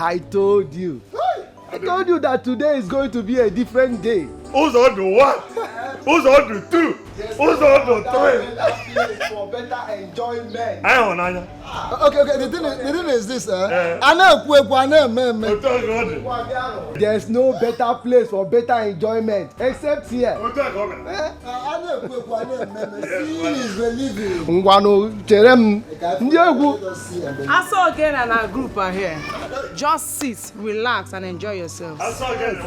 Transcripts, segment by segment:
I told you. I told you that today is going to be a different day. Who's on the one? Who's on the two? Who's on the three? For better enjoyment. I don't know. Okay. The thing is this. There's no better place for better enjoyment except here. I saw again and our group are here. Just sit, relax, and enjoy yourselves. I saw again.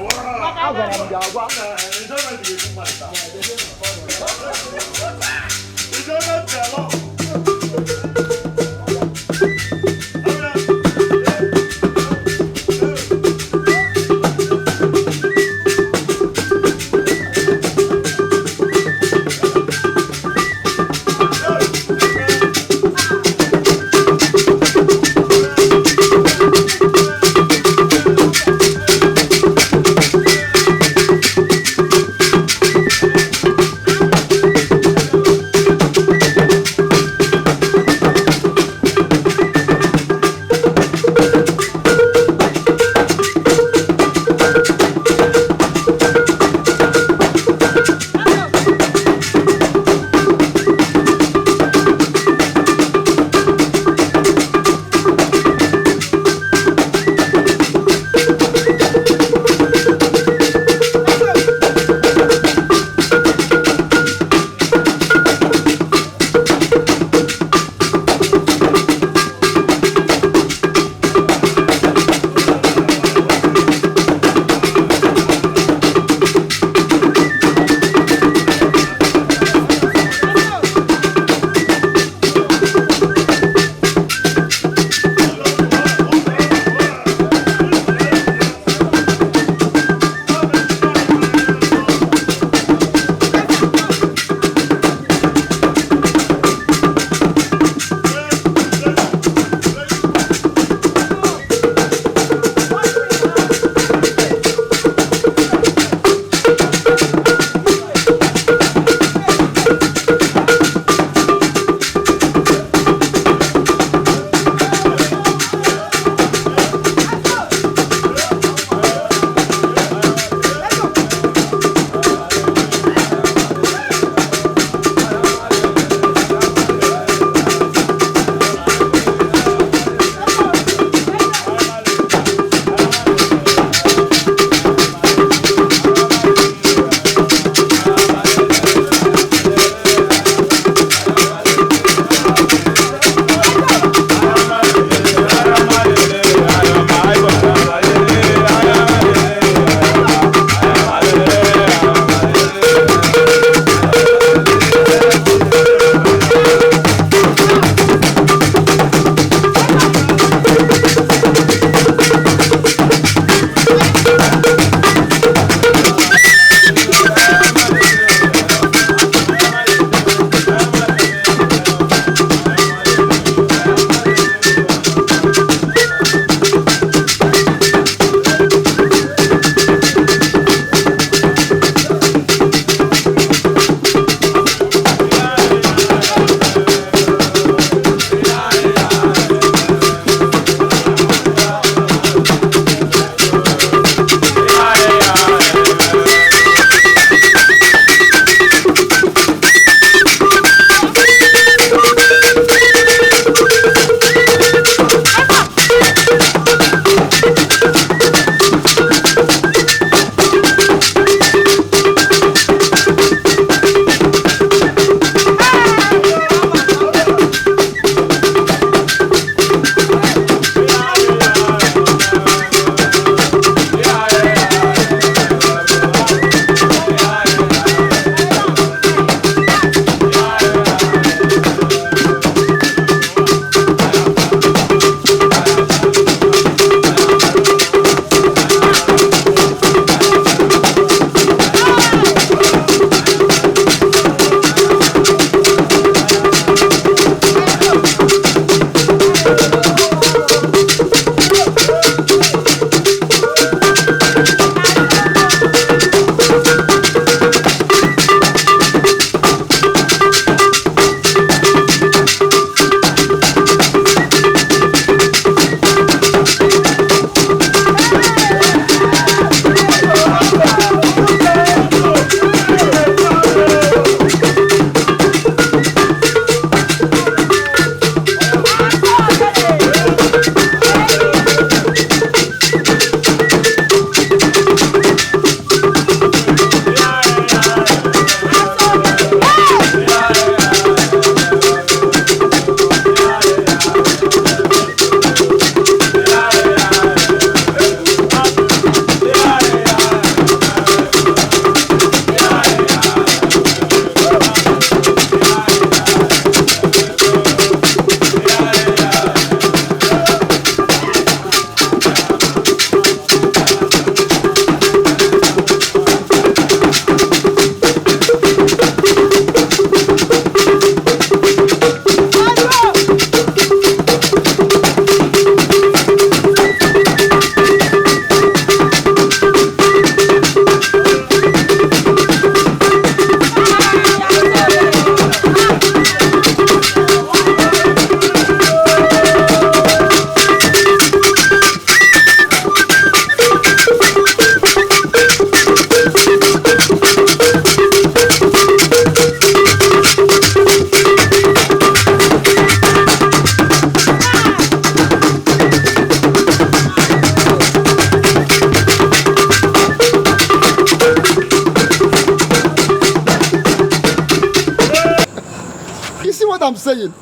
I'm saying?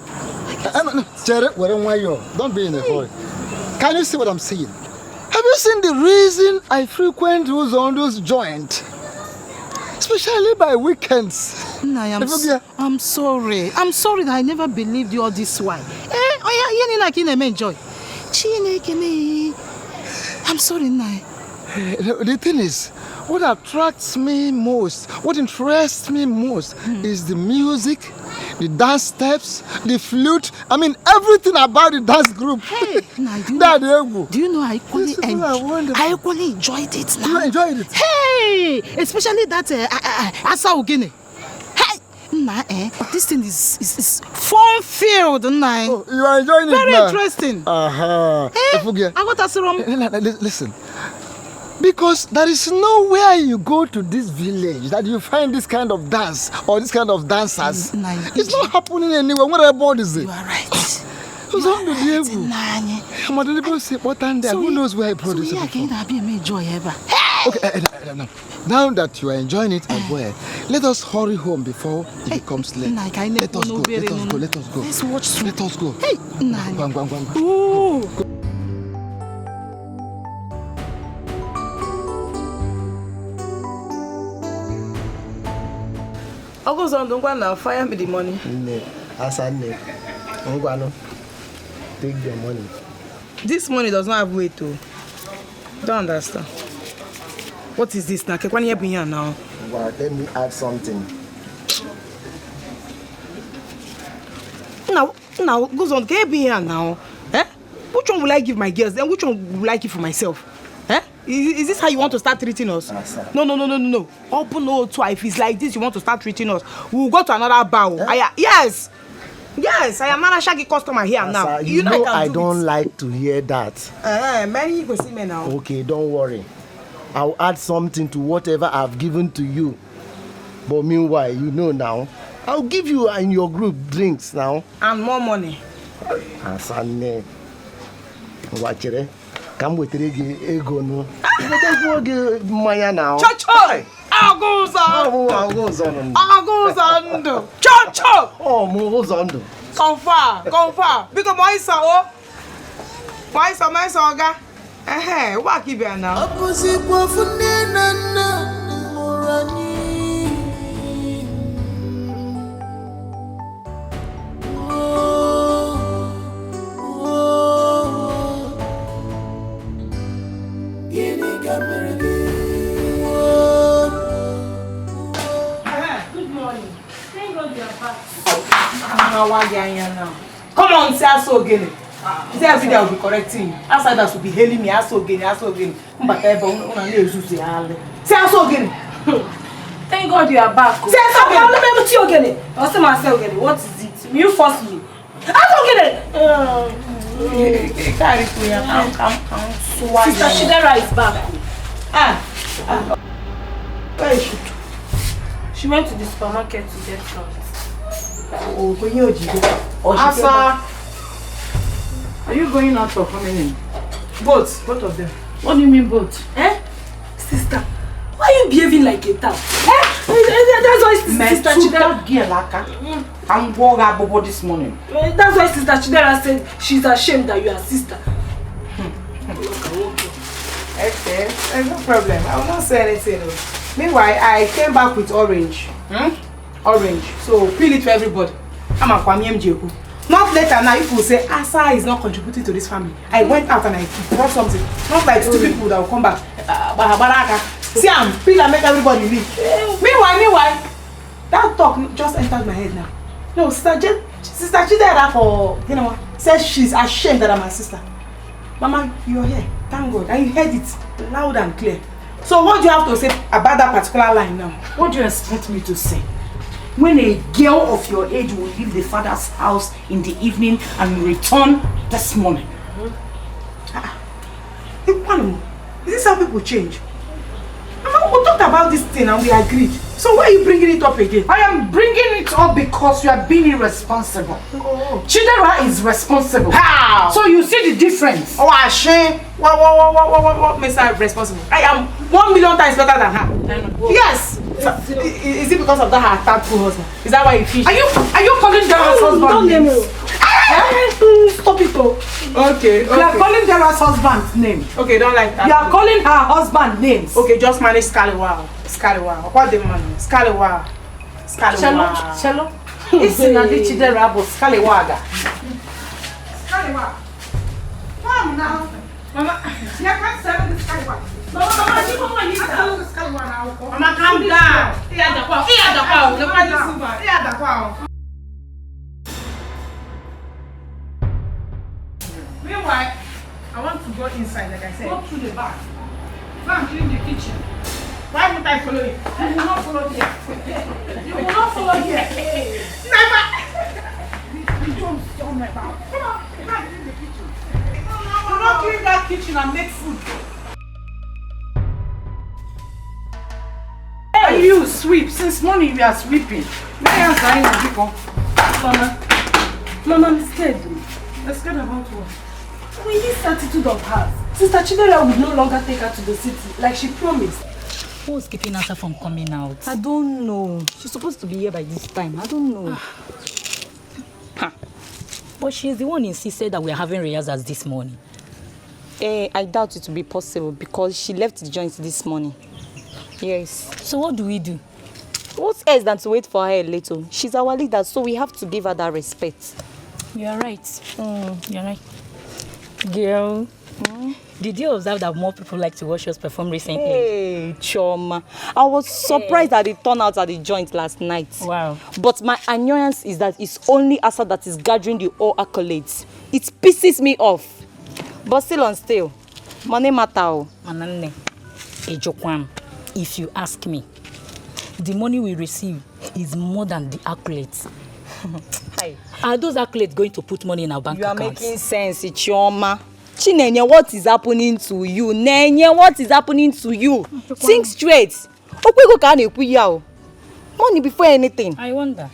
Cherry, don't be in a hurry. Can you see what I'm saying? Have you seen the reason I frequent those joints? Especially by weekends. I'm sorry. I'm sorry that I never believed you all this while. Enjoy. I'm sorry, Nai. The thing is, what attracts me most, what interests me most is the music, the dance steps, the flute. I mean, everything about the dance group. Hey, Nai, do you know I equally enjoyed it now. You enjoyed it? Hey, especially that Asa Ogene. Hey, Nai, this thing is fun-filled, Nai. Oh, you are enjoying it now? Very interesting. Hey, I got us wrong. Listen. Because there is nowhere you go to this village that you find this kind of dance or this kind of dancers. It's not happening anywhere. What about is it? You are right. Who knows where I produce it from? Okay, now that you are enjoying it as well, let us hurry home before it becomes late. Let us go. Let's watch. Let us go. Hey, Ooh. August on don't now fire me the money. Take your money. This money does not have weight too. Don't understand. What is this now? Can you be here now? Well, let me add something. Now, goes on. Can you be here now? Eh? Which one will I give my girls? Then which one will I give for myself? Eh? Is this how you want to start treating us? No. Open all twice. If it's like this, you want to start treating us. We'll go to another bar. Eh? Yes, I am not a shaggy customer here now. You know I don't like to hear that. Many you go see me now. Okay, don't worry. I'll add something to whatever I've given to you. But meanwhile, you know now, I'll give you and your group drinks now. And more money. Asane. Watch it. Come with the ego no. Maya now. Chocho! Aguzondo. Chocho! Oh, Mozondo. Confirm. Because my son, Oga. What give you now? Come on, say so again. Say every day I will be correcting you. Outsiders will be hailing me. So again. Say so again. Thank God you are back. Say so again. What is it? Will you force me? Sister Shidera is back. Where is she? She went to the supermarket to get flowers. Asa, are you going out or coming in? Both of them. What do you mean both? Sister, why are you behaving like a town? That's why Sister Chidera I'm walking Bobo this morning. That's why Sister Chidera said she's ashamed that you are sister. Okay, no problem. I will not say anything. Meanwhile, I came back with orange. Orange. So peel it for everybody. I'm a Kwame Mjeku. Not later now, if you say Asa is not contributing to this family. I went out and I brought something. Not like two people that will come back. See, I'm peel and make everybody leave. Meanwhile, that talk just entered my head now. No, Sister Chidera says she's ashamed that I'm my sister. Mama, you're here. Thank God. And you heard it loud and clear. So what do you have to say about that particular line now? What do you expect me to say? When a girl of your age will leave the father's house in the evening and return this morning? Is this how people change? Mama, we talked about this thing and we agreed. So why are you bringing it up again? I am bringing it up because you are being irresponsible. Chidera is responsible. How? So you see the difference. Oh, Ashe. What makes her responsible? I am 1,000,000 times better than her. Yes. Is it because of that her tattoo husband? Is that why you fish? Are you calling Dara's husband? Don't name her. Stop it, oh. Okay. You are calling Dara's husband's name. Okay, don't like that. You are calling her husband names. Okay, just manage Scallywaw. What the man? Scallywaw. Shalom. Listen, I did Chidera about Scallywaga. Scallywaw. Come now. Mama, you can't sell the Scallywaw. Mama, you come on, you sell the Scallywaw now. Mama, calm down. Here the power. Meanwhile, I want to go inside, like I said. Go to the back. Go and clean the kitchen. Why would I follow you? You will not follow here. You will not follow here. Never. You don't stop my mouth. Come on, go and clean the kitchen. Do not clean that kitchen and make food. Hey, you sweep. Since morning we are sweeping. Mama, I'm scared. I'm scared about what? With this attitude of hers, Sister Chidera would no longer take her to the city, like she promised. Who's keeping her from coming out? I don't know. She's supposed to be here by this time. I don't know. But she's the one insisted that we are having rehearsals this morning. I doubt it will be possible because she left the joint this morning. Yes. So what do we do? What else than to wait for her a little? She's our leader, so we have to give her that respect. You're right. You're right. Girl, did you observe that more people like to watch us perform recently? Hey, Choma. I was surprised that it turned out at the joint last night. Wow. But my annoyance is that it's only Asa that is gathering the all accolades. It pisses me off. But still on still. Money matter. Manane, Ejokwam, if you ask me, the money we receive is more than the accolades. Hi. Are those accolades going to put money in our bank accounts? You are making sense, Chioma. Chinenye, what is happening to you? Nenye, what is happening to you? Think straight. Money before anything. I wonder.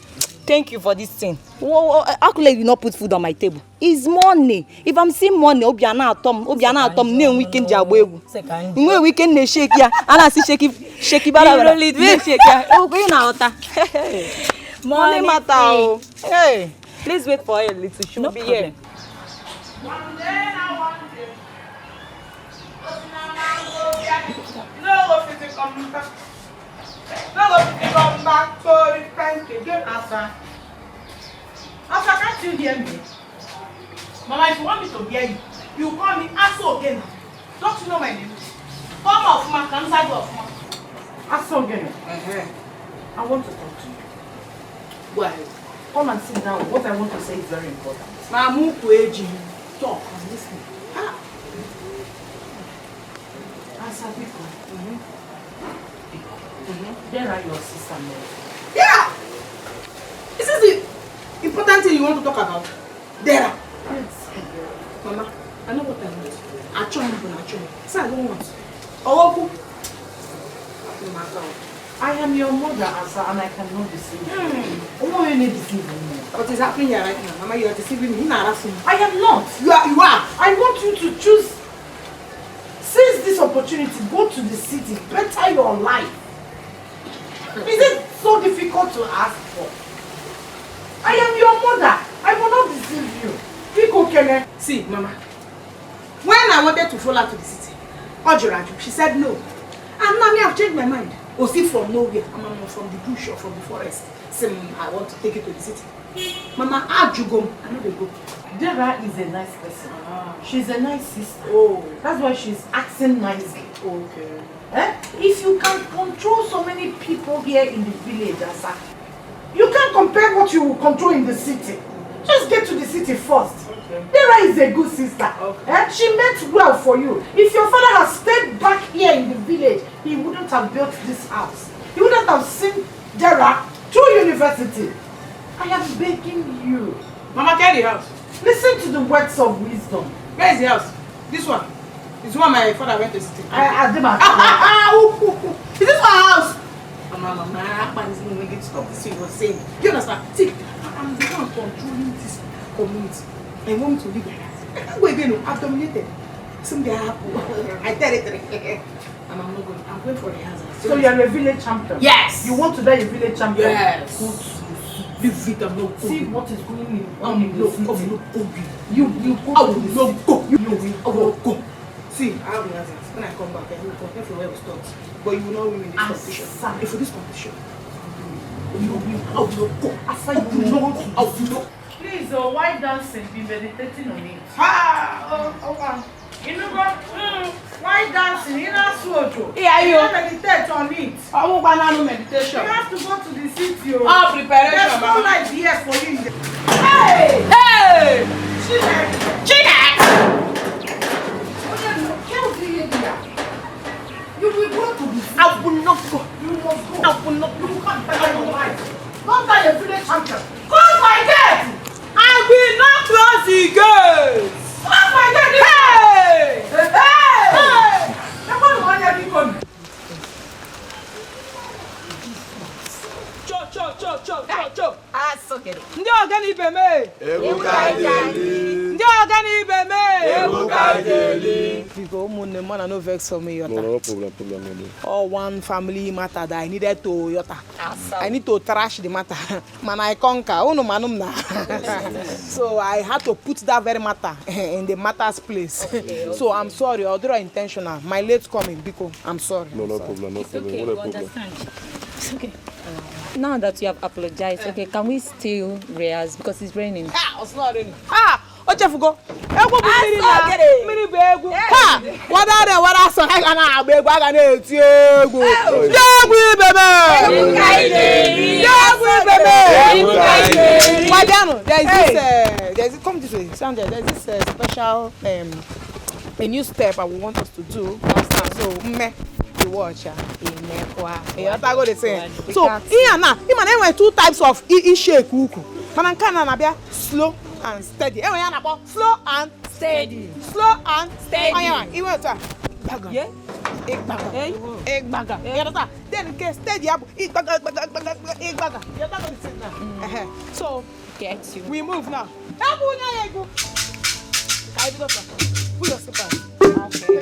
Thank you for this thing. Accolade will not put food on my table. It's money. If I'm seeing money, Obiana atom, no weekend jabwebu. No weekend ne shake ya. Ana si shake bala. Shake ya. Okay na ota. Money matter. Hey, please wait for her a little. She will be here. One day. No, if you come back. No, if you come back, so you can get Asa. Asa, can't you hear me? Mama, if you want me to hear you, you call me Asa again. Don't you know my name? Come off, ma. Come side off, ma. Asa again. I want to talk to you. Go ahead. Come and sit down. What I want to say is very important. Mamu Kweji. Talk and listen. Asa, people. There are your sister Mary. Yeah! Is this the important thing you want to talk about? There. Yes. Mama, I know what I want. I try. So I don't want. Oh, I am your mother, Asa, and I cannot deceive you. Oh, you need deceiving me. what is happening here right now? Mama, you are deceiving me. I am not. You are. I want you to choose. Seize this opportunity. Go to the city. Better your life. Is it so difficult to ask for? I am your mother. I will not deceive you. See, Mama. When I wanted to follow her to the city, Ojuraju, she said no. And now I've changed my mind. Or see from nowhere. I'm from the bush or from the forest. Say, I want to take you to the city. Mama, how'd you go? I know they go. Dera is a nice person. She's a nice sister. Oh. That's why she's acting nicely. Okay. If you can control so many people here in the village, Asa, you can't compare what you will control in the city. Just get to the city first. Okay. Dera is a good sister. Okay. She meant well for you. If your father had stayed back here in the village, he wouldn't have built this house. He wouldn't have seen Dera through university. I am begging you. Mama, carry the house. Listen to the words of wisdom. Where is the house? This one. This one my father went to city. Is this my house? Mama, is going to stop this thing you were saying. You understand? See, I'm the one controlling this community. I want to live like that. I can't go again. I've dominated. Someday I have territory. I'm not going. I'm going for the hazard. So you're a village champion? Yes. You want to die a village champion? Yes. Go to Leave it, I'm not see going. what is going on in No, the city. go. You go I will to the not city. go. You will I will go. See, I have the answers. When I come back, I will compare for where we start. But you will not win in this competition. If for this competition, You will win. I will not go. After I you will will not. not. I will not. Please, why dancing? Be meditating on it. Okay. You know what? Why dancing? You know what? Yeah, you. Meditate on it. I won't banana meditation. You have to go to the city. Oh, preparation. There's no light here for you. Hey! Hey! Chinek! You will go to the city. I will not go. You must go. I will not go. You can't better your life. Don't die a village champion. Close my gate! I will not close the gate! Close my gate! Hey! Hey! That's what you want to do. Cho. Ndị ọga na ibe mee. Ndị ọga na ibe mee. Biko ụmụnne m no vex for me yota. No problem. All one family matter that I needed to yota. I need to trash the matter. Man, I conquer. Unu manum na. So I had to put that very matter in the matter's place. Okay. So I'm sorry, although intentional. My late coming, Biko. I'm sorry. No problem. It's okay, we understand. It's okay. Now that you have apologized, okay, can we still rehearse because it's raining? It's not raining. Ochefugo. Egwu bụ mmiri na mmiri bụ egwu. Wada de wada so ha ga na agba egwu aga na eti egwu. Egwu ibe me. Egwu ibe me. Wadiano, there's come this way. Sandra, there's this special a new step I want us to do. So the watcher you go the same. So here now there were two types of shake uku. Mana kana na bia slow and steady. Slow and steady. Slow and steady. Aya, you want to baga. Yeah. Ek baga. Then get steady up. Ek baga. You go the same now. So Get you. we move now. Put your slipper. Okay.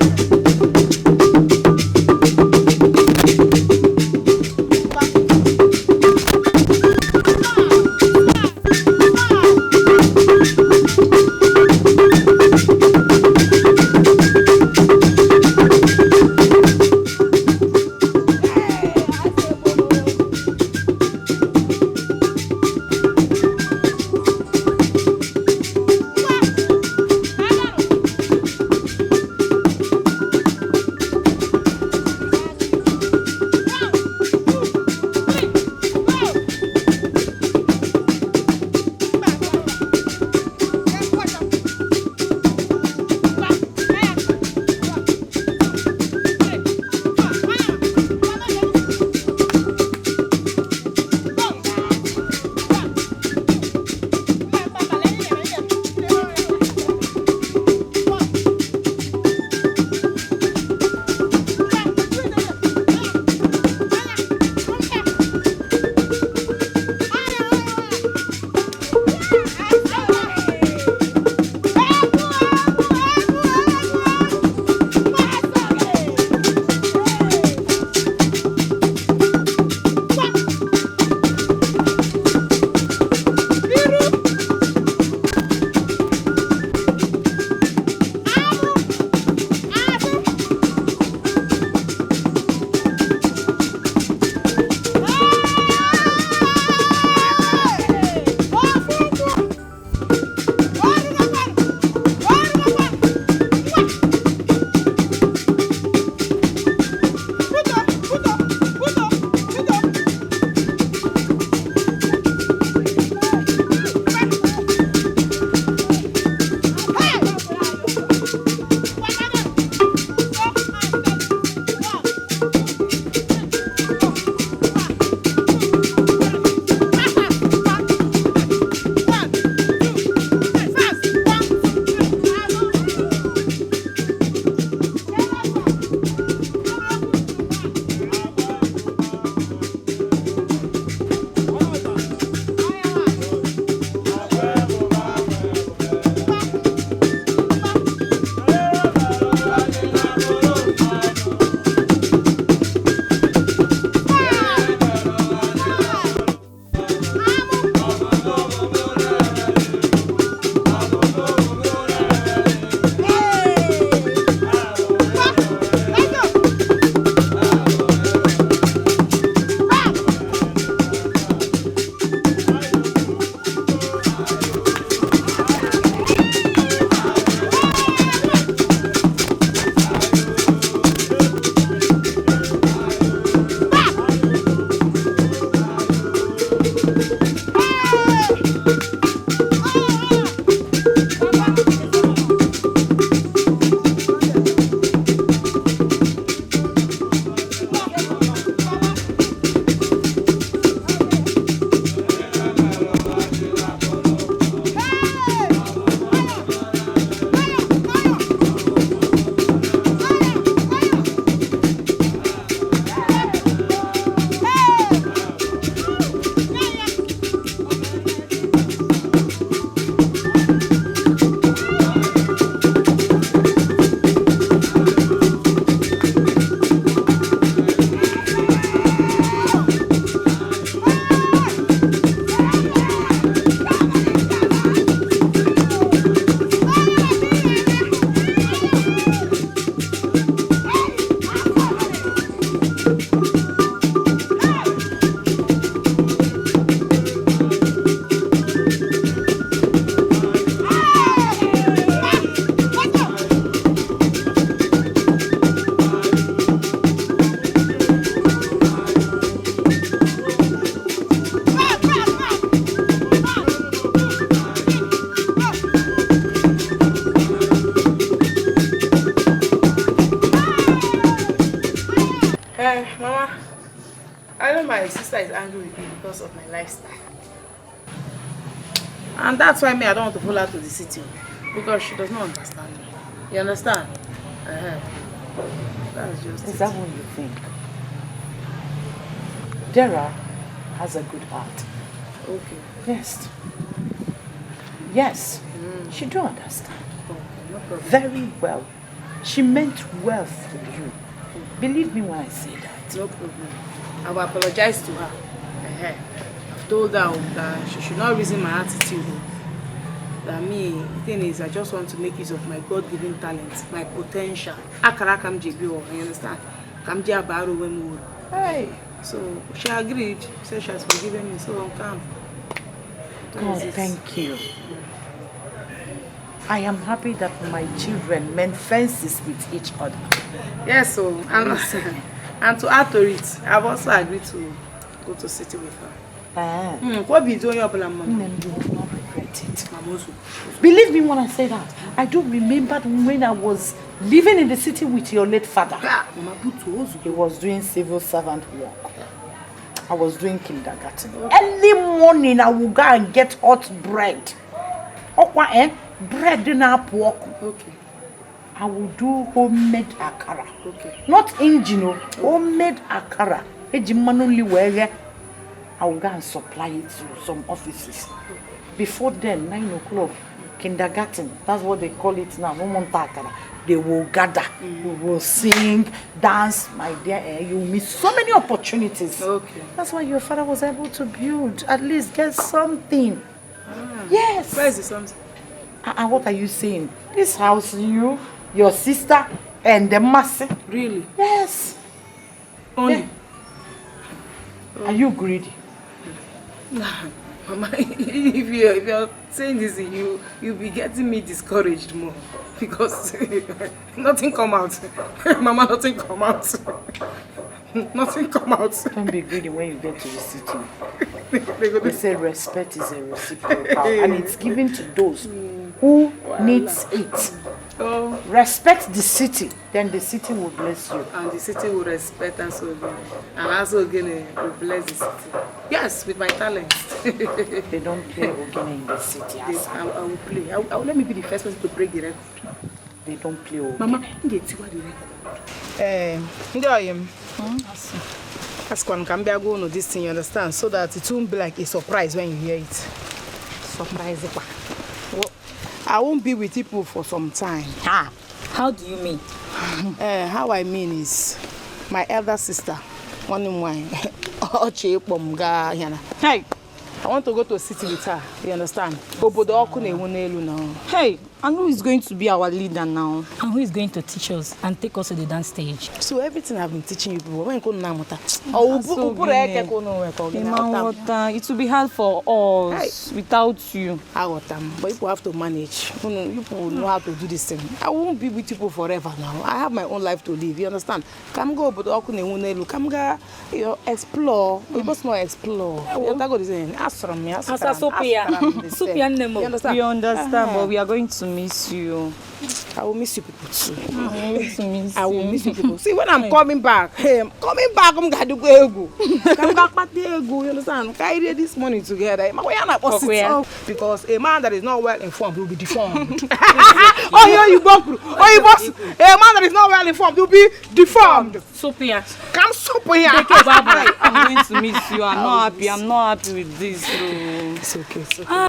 Mama, I know my sister is angry with me because of my lifestyle. And that's why I don't want to pull her to the city. Because she does not understand me. You understand? That's just Is that what you think? Dara has a good heart. Okay. Yes. Yes. She do understand. Okay, no problem. Very well. She meant well for you. Believe me when I say that. No problem. I will apologize to her. I've told her that she should not reason my attitude. That me, the thing is, I just want to make use of my God-given talents, my potential. Akara kam JBO, you understand? Kam Jabaro when Hey. So she agreed. Said she has forgiven me. So I'm calm. God, thank you. I am happy that my children mend fences with each other. Yes, so and to add to it, I've also agreed to go to city with her. What be doing your plan, Mama? You will not regret it. Believe me when I say that. I do remember when I was living in the city with your late father. He was doing civil servant work. I was doing kindergarten. Early morning, I would go and get hot bread. Bread in our pork. Okay. I will do homemade akara. Okay. Not engine, homemade akara. I will go and supply it to some offices. Before then, 9 o'clock, kindergarten, that's what they call it now, no more akara. They will gather, we will sing, dance, my dear. You miss so many opportunities. Okay. That's why your father was able to build, at least get something. Yes. Where is the something? And what are you saying? This house, you, your sister, and the master. Really? Yes. Only? Yeah. Are you greedy? Mama, if you're saying this, you'll be getting me discouraged more. Because nothing come out. Mama, nothing come out. Nothing come out. Don't be greedy when you get to the city. They say respect is a reciprocal and it's given to those who needs it. Oh. Respect the city, then the city will bless you. And the city will respect us again. And also again will bless the city. Yes, with my talents. They don't play Ogene in the city. I will play. Let me be the first person to break the record. They don't play Ogene. Mama, get you the record. There I am. That's when can be going to this thing, you understand? So that it won't be like a surprise when you hear it. Surprise. Well, I won't be with people for some time. How do you mean? How I mean is my elder sister, one in wine. Hey, I want to go to a city with her, you understand? Hey, and who is going to be our leader now? And who is going to teach us and take us to the dance stage? So everything I've been teaching you people, when you it will be hard for us without you. But people have to manage. People know how to do this thing. I won't be with people forever now. I have my own life to live, you understand? Come go, but come go, explore. We must not explore. You understand, but we are going to miss you. I will miss you people too. I will miss you people. See, when I'm coming back, I'm going to go. You understand? Carry this money together. Because a man that is not well informed will be deformed. A man that is not well informed will be deformed. Sophia. Come Sophia. I'm going to miss you. I'm not happy with this. It's okay. It's okay.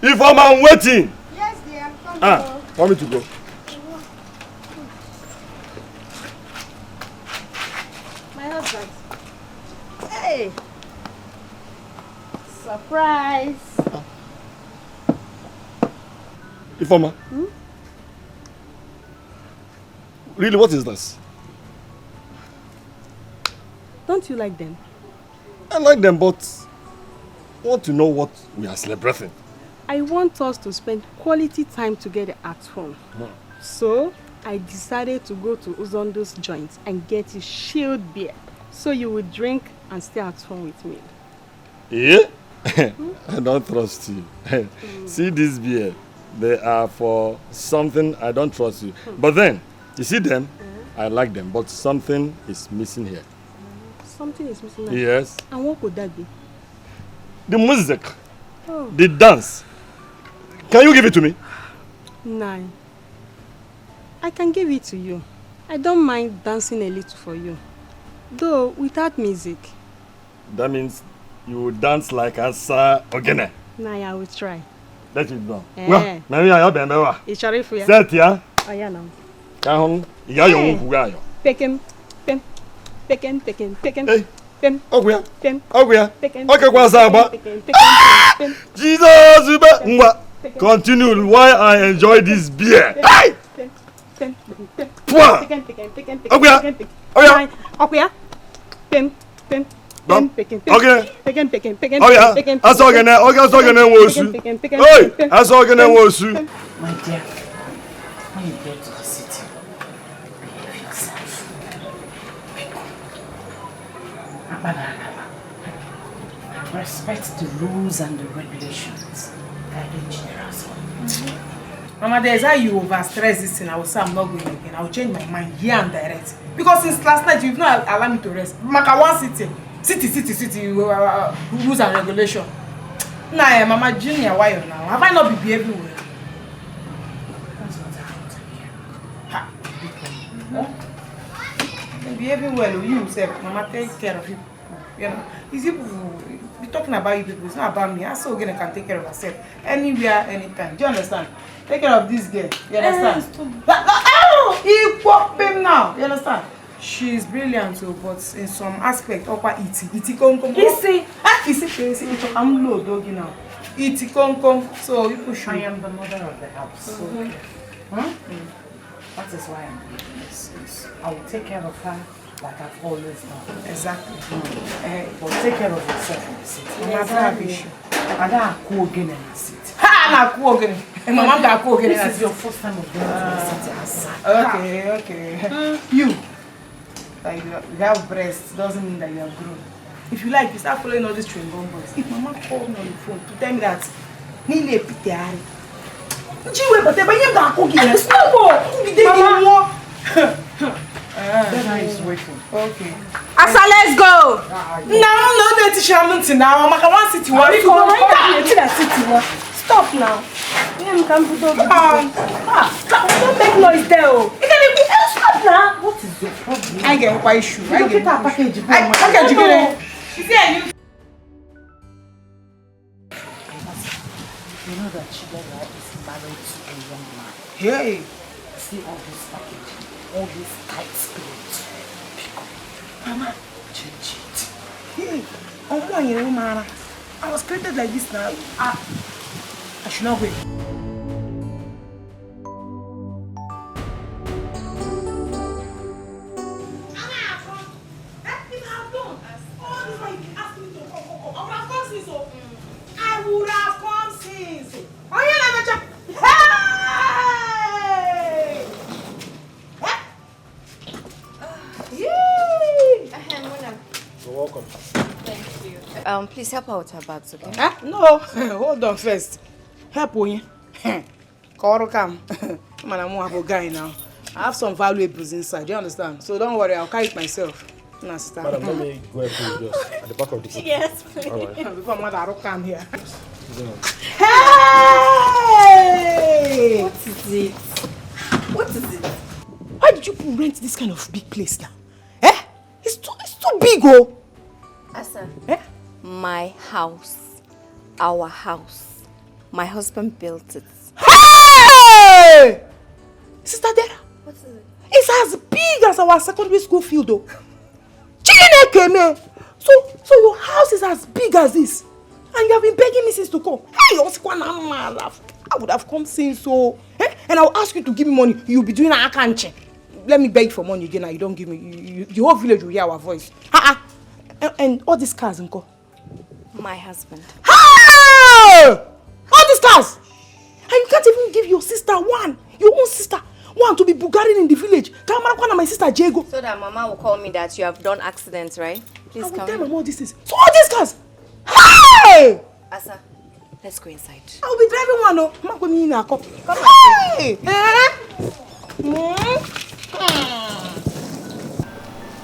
Ifeoma, I'm waiting. Yes, dear. I'm coming. Want me to go? My husband. Hey. Surprise. Ifeoma. Really, what is this? Don't you like them? I like them, but I want to know what we are celebrating. I want us to spend quality time together at home. So, I decided to go to Uzondo's joint and get you chilled beer. So you would drink and stay at home with me. Yeah? I don't trust you. See this beer. They are for something I don't trust you. But then, you see them? I like them, but something is missing here. Something is missing. Yes. And what could that be? The music. Oh. The dance. Can you give it to me? Nah. I can give it to you. I don't mind dancing a little for you. Though without music. That means you will dance like Asa Ogene. Nah, I will try. That is done. Eh. Well, maybe I have been It's sorry for you. Set ya. Oh, yeah, now. Kahon, ya yo kugayo. Pekem, pem, pekem, pekem, pekem, Hey. pem, Oguya. pem, Oguya. pekem, Okay, kwa saba. pekem, pekem, pem, Jesus, Uba. Mwa. Continue while I enjoy this beer. Hey! pem, pem, pem, Pwa. pekem, pekem, pekem, pekem, Oguya. pekem, pekem. Oguya. Oguya. Pem, pem, Done. pem, pekem, pem, Okay. pekem, pekem, pekem, Oh yeah, pekem, Asa Ogene. Okay, Asa Ogene wosu. pekem, pekem, Hey, pekem, Asa Ogene wosu. My dear, when you get to the city, behave yourself. Respect the rules and the regulations. Guiding generous. Mama, there's how you overstress this thing. I will say I'm not going again. I will change my mind here and direct. Because since last night you've not allowed me to rest. Maka one city, rules and regulation. Nah, Mama Junior, why you now? Have I not been behaving well? That's what happened here. Behaving well, you yourself, Mama, take care of you. You know, it's people be talking about you people. It's not about me. I so again can take care of herself anywhere, anytime. Do you understand? Take care of this girl. You understand? Equal him now. You understand? She's brilliant too, but in some aspect, Opa iti come. Isi. I'm low doggy now. Iti come. So people should. I am the mother of the house. So, that is why I'm doing this. I will take care of her like I've always done. Exactly. But take care of yourself in the city. No matter how issue. I don't go again in the city. Ha! I go again. Mama, I go again. This is your first time of going to the city. Okay. You. That you have breasts doesn't mean that you have grown. If you like, you start following all these chewing gum boys. If Mama called me on the phone to tell me that Nile Pitiari. Jiwe, but you can't cook it. Stop! Mama! That is waiting. Okay. Asa, let's go! Now, no, that is Shamunti now. I'm going to city one. Stop now. Come on. Don't make noise there. Stop now. What is your problem? I get quite sure. I get a package. Package again. You know that Chidera is married to a young man. Hey! See all this package. All these tight clothes. Mama, change it. Hey, I was created like this now. I should not wait. I would have come since. Oh, yeah, You're welcome. Thank you. Please help her with her bags, okay? No, hold on first. Help me. Koro come. Man, I'm a guy now. I have some valuables inside. Do you understand? So don't worry, I'll carry it myself. Madam, let me go and put it just at the back of the book. Yes, please. All right. Before Mother come here. Hey! What is it? What is it? Why did you rent this kind of big place now? Eh? It's too big, oh. Asa, eh? My house, our house. My husband built it. Hey! Sister Dera. What is it? It's as big as our secondary school field, though. So your house is as big as this. And you have been begging me since to come. Hey, I would have come since so. Eh? And I'll ask you to give me money. You'll be doing an akanche. Let me beg for money again and you don't give me. The whole village will hear our voice. And all these cars, Uncle. My husband. Hey! All these cars! And you can't even give your sister one. Your own sister. One to be Bulgarian in the village. Kamara my sister Diego. So that Mama will call me that you have done accidents, right? Please come. I will tell Mama all this is. So all these cars. Hey! Asa, let's go inside. I'll be driving one, no. I'm not going to come. Hey!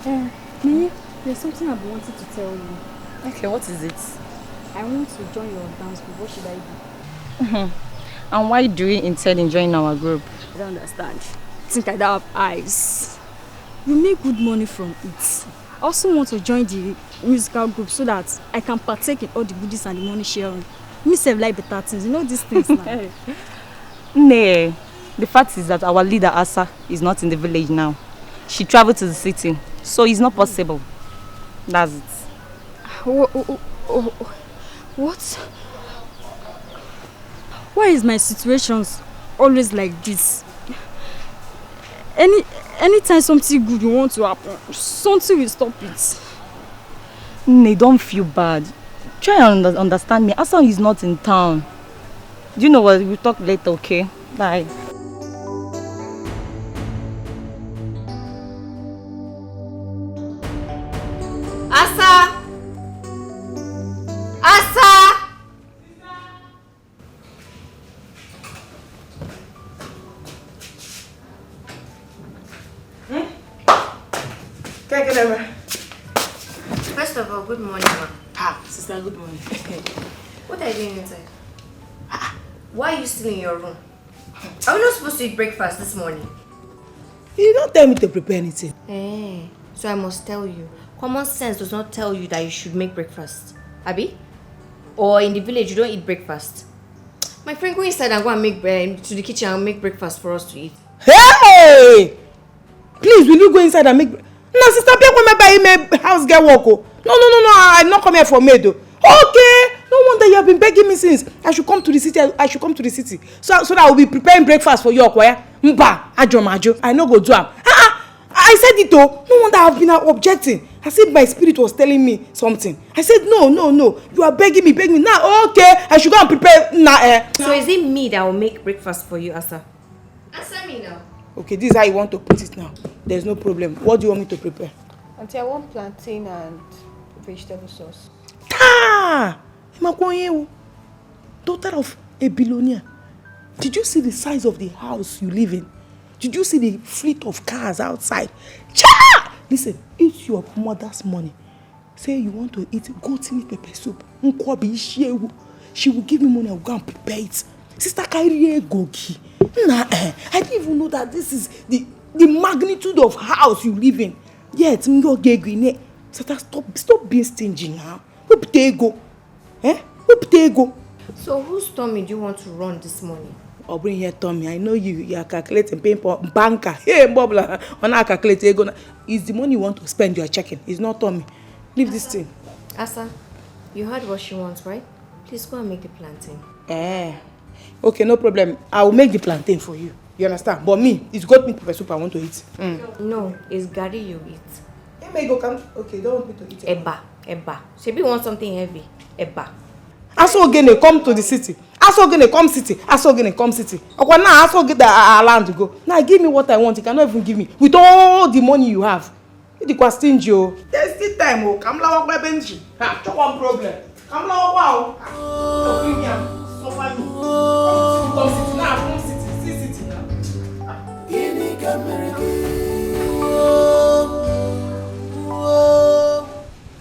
Nini, there's something I've wanted to tell you. Okay, what is it? I want to join your dance group. What should I do? And why do you intend in joining our group? I don't understand. I think I don't have eyes. You make good money from it. I also want to join the musical group so that I can partake in all the goodies and the money sharing. Me save like better things. You know these things now. Nay, the fact is that our leader Asa is not in the village now. She traveled to the city, so it's not possible. That's it. What? Why is my situations always like this? Anytime something good you want to happen, something will stop it. Nay, don't feel bad. Try and understand me. Asa is not in town. Do you know what? We'll talk later, okay? Bye. Asa! Asa! First of all, good morning, ma. Sister, good morning. What are you doing inside? Why are you still in your room? Are we not supposed to eat breakfast this morning? You don't tell me to prepare anything. So I must tell you. Common sense does not tell you that you should make breakfast. Abi? Or in the village, you don't eat breakfast. My friend, go inside and go and make to the kitchen and make breakfast for us to eat. Hey! Please, will you go inside and make... No, sister, my house get work. No, I'm not coming here for maid. Okay, no wonder you have been begging me since. I should come to the city. So that I will be preparing breakfast for you, Okwaya. Mba, ajo. I no go do am. I said it though. No wonder I have been objecting. I said my spirit was telling me something. I said no. You are begging me. Now, okay, I should go and prepare now. So is it me that will make breakfast for you, Asa? Answer me now. Okay, this is how you want to put it now. There's no problem. What do you want me to prepare? Auntie, I want plantain and vegetable sauce. Daughter of a billionaire. Did you see the size of the house you live in? Did you see the fleet of cars outside? Cha! Listen, eat your mother's money. Say you want to eat goat meat pepper soup. She will give me money, I will go and prepare it. Sister Kyrie Gogi. I didn't even know that this is the magnitude of house you live in. Yet, stop being stingy now. Hope they go. So whose tummy do you want to run this morning? I'll bring here Tommy. I know you are calculating paying for banker. Hey, Bobla, when I calculate, it's the money you want to spend, you are checking. It's not Tommy. Leave this thing. Asa, you heard what she wants, right? Please go and make the plantain. Okay, no problem. I will make the plantain for you. You understand? But me, it's goat meat pepper soup I want to eat. No, it's gari you eat. Okay, don't want me to eat it. Eba. Shebi want something heavy. Eba. Aso gonna come to the city. Aso gonna come city. Okay, now Aso get the land to go. Now give me what I want. You cannot even give me with all the money you have. The question, Joe. There's still time. Oh, come la walk bench. Just one problem. Come la walk. Wow. Suffer me. Come city now. See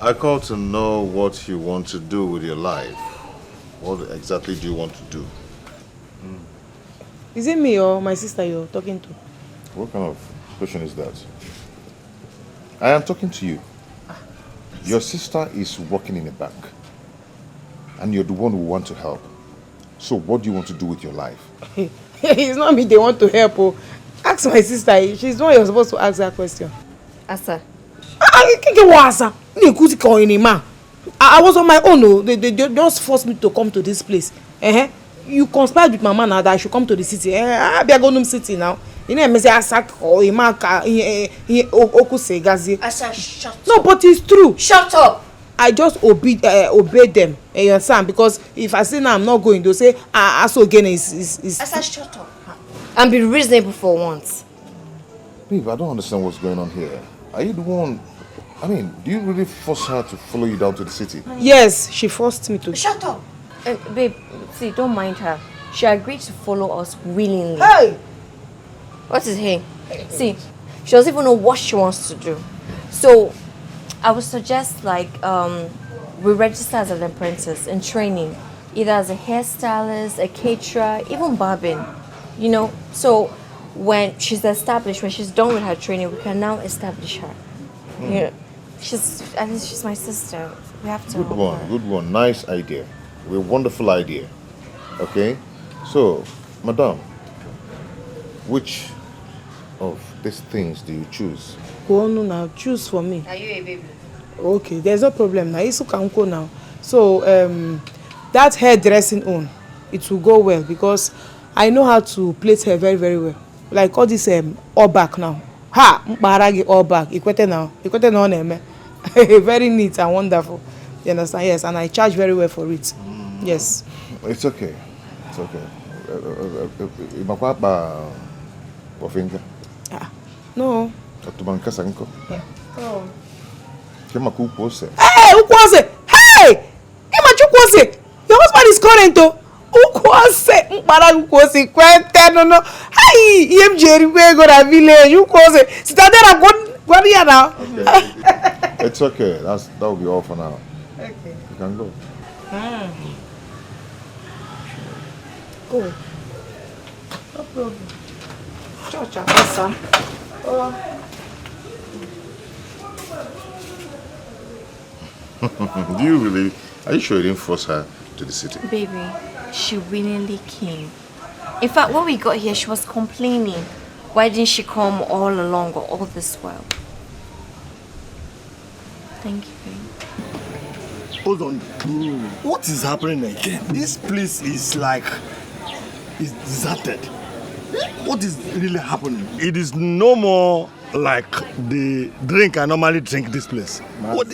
I called to know what you want to do with your life. What exactly do you want to do? Is it me or my sister you're talking to? What kind of question is that? I am talking to you. Your sister is working in a bank. And you're the one who want to help. So what do you want to do with your life? It's not me they want to help. Oh. Ask my sister. She's the one you're supposed to ask that question. Asa. I can't get what Asa. I was on my own. Oh. They just forced me to come to this place. You conspired with my man now that I should come to the city. I be going to city now. You know, I say Asa or Imaka Okuse Gazi. Asa, shut up. No, but it's true. Shut up. I just obeyed them. You understand? Because if I say now I'm not going, they'll say Asa again is. Asa, shut up. And be reasonable for once. Babe, I don't understand what's going on here. Are you the one? I mean, do you really force her to follow you down to the city? Yes, she forced me to. Shut up. Babe, see, don't mind her. She agreed to follow us willingly. Hey! What is hey? See, she doesn't even know what she wants to do. So I would suggest like we register as an apprentice in training, either as a hairstylist, a caterer, even barbing, you know. So when she's established, when she's done with her training, we can now establish her. You know, at least she's my sister. We have to. Good one. Nice idea. A wonderful idea. Okay, so, madam, which of these things do you choose? Go on now, choose for me. Are you a baby? Okay, there's no problem now. It's okay now. So that hairdressing on, it will go well because I know how to plait hair very, very well. Like all this all back now. Ha! Mbaragi all back. Ikwete now neme. Very neat and wonderful. You understand? Yes, and I charge very well for it. Yes. It's okay. It's okay. No. Yeah. Oh. Hey, Ukwose! Hey! Ukwose! Your husband is current though. Ukwose! Mbaragi Ukwose. Kwete no. Hey! EMJ we go to village. Ukwose. Citadel go here now. Okay. It's okay. That will be all for now. Okay. You can go. Go. No problem. Church and Pastor. Do you really? Are you sure you didn't force her to the city? Baby, she willingly came. In fact, when we got here, she was complaining. Why didn't she come all along or all this while? Thank you, baby. Hold on. What is happening again? This place is like... it's deserted. What is really happening? It is no more like the drink I normally drink this place. What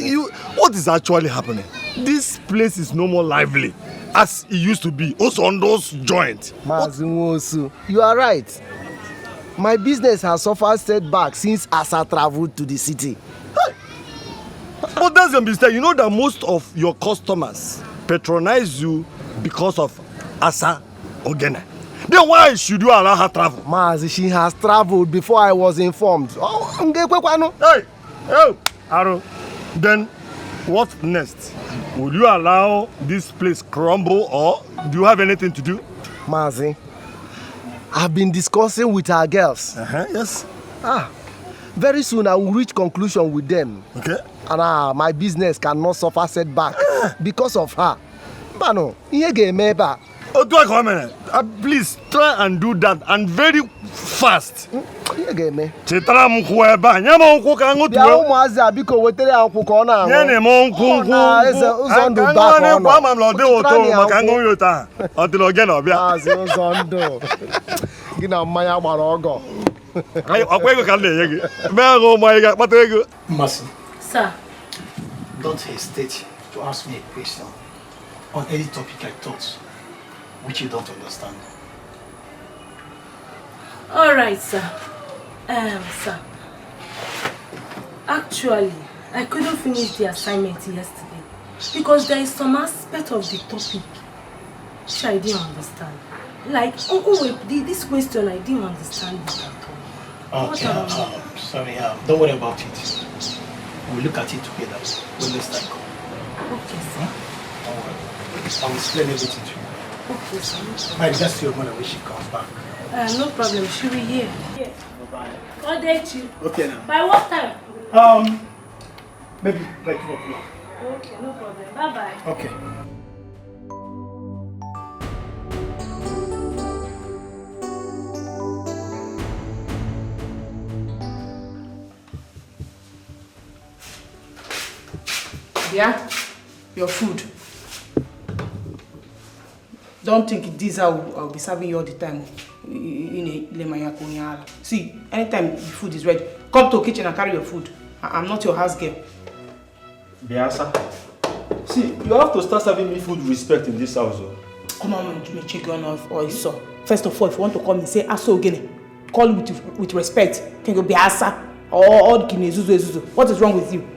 is actually happening? This place is no more lively as it used to be. Also on those joints. Mazinwosu, you are right. My business has suffered setback since Asa traveled to the city. But that's a mistake. You know that most of your customers patronize you because of Asa Ogene. Then why should you allow her travel? Mazi, she has traveled before I was informed. Hey, Aro. Then what next? Will you allow this place crumble or do you have anything to do? Mazi, I've been discussing with our girls. Yes. Very soon I will reach conclusion with them. Okay. And my business cannot suffer setback because of her. Mano, meba. Please try and do that and very fast. Mercy. Sir. Don't hesitate to ask me a question on any topic I thought which you don't understand. All right, sir. Sir. Actually, I couldn't finish the assignment yesterday because there is some aspect of the topic which I didn't understand. Like, this question I didn't understand it at all. Okay, sorry, don't worry about it. We'll look at it together when next time come. Okay, sir. Don't worry. I will explain everything to you. Okay, sir. My best to your mother when she comes back. No problem. She will hear. Yeah. Bye-bye. I'll date you. Okay now. By what time? Maybe like 2 o'clock. Okay, no problem. Bye-bye. Okay. Yeah, your food. Don't think this I'll be serving you all the time. See, anytime the food is ready, come to the kitchen and carry your food. I'm not your house girl. Biasa. See, you have to start serving me food with respect in this house. Come on, let me check on or so. First of all, if you want to call me, say Aso again. Call with respect. Can you be Asa or Zuzu? What is wrong with you?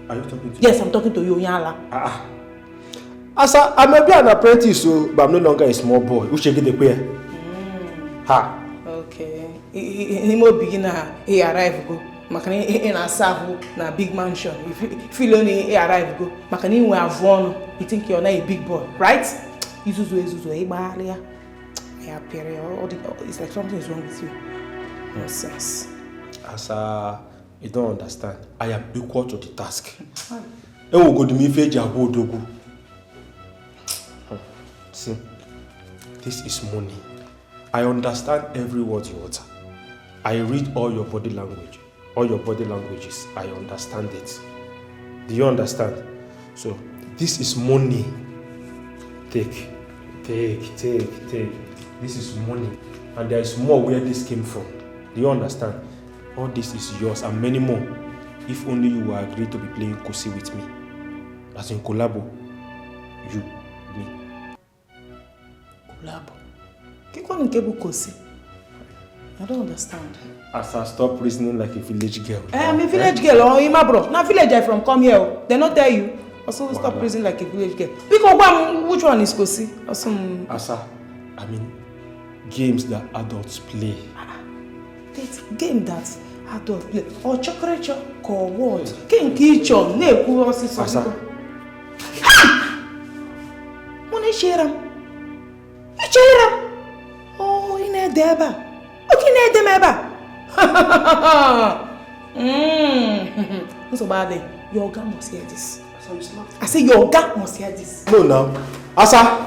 Are you talking to me? Yes, I'm talking to you, Yala. Asa, I may be an apprentice, but I'm no longer a small boy. Who should get the queer? Ha. Okay. He more beginner. He arrive go. Makani in a savu na big mansion. If you only arrive go, makani we have one. You think you're not a big boy, right? Izuzu, it's like something is wrong with you. Nonsense. Asa, you don't understand. I am equal to the task. See, this is money. I understand every word you utter. I read all your body language, all your body languages. I understand it. Do you understand? So, this is money. Take. This is money. And there is more where this came from. Do you understand? All this is yours and many more. If only you will agree to be playing Kosi with me. As in collabo. You, me. Collabo. Kosi? I don't understand. As I stop reasoning like a village girl. I'm a village girl, or Ima bro. Now village I from come here. They not tell you. Also stop reasoning like a village girl. Because which one is Kosi? Asa, I mean games that adults play. It's game that adults play. Or chocolate or what? King kitchen. Ne kuosi so. Asa. Mone share. Oh, Ini Edo. Okay, Ini Edo. So bad. Your guy must hear this. I say your guy must hear this. No, now. Asa.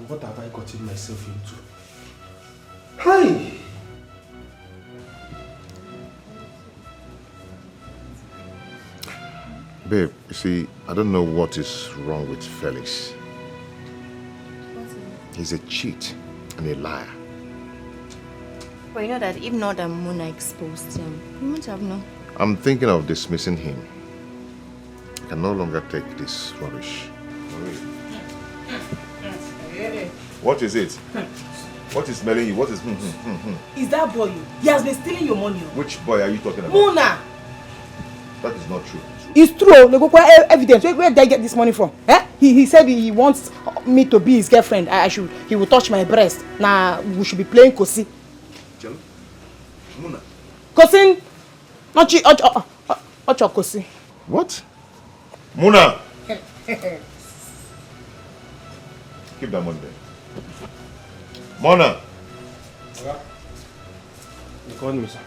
What have I gotten myself into? Hey! Babe, you see, I don't know what is wrong with Felix. He's a cheat and a liar. But you know that if not that Mona exposed him, he wouldn't have known. I'm thinking of dismissing him. I can no longer take this rubbish. What is it? What is smelling you? What is Is that boy you? He has been stealing your money. Which boy are you talking about? Mona! That is not true. It's true. They go quite evidence. Where did I get this money from? He said he wants me to be his girlfriend. He will touch my breast. Now we should be playing Kosi. Mona. Kosi? Not you. Ocho Kosi. What? Mona! Keep that money there. Mona! You called me, sir.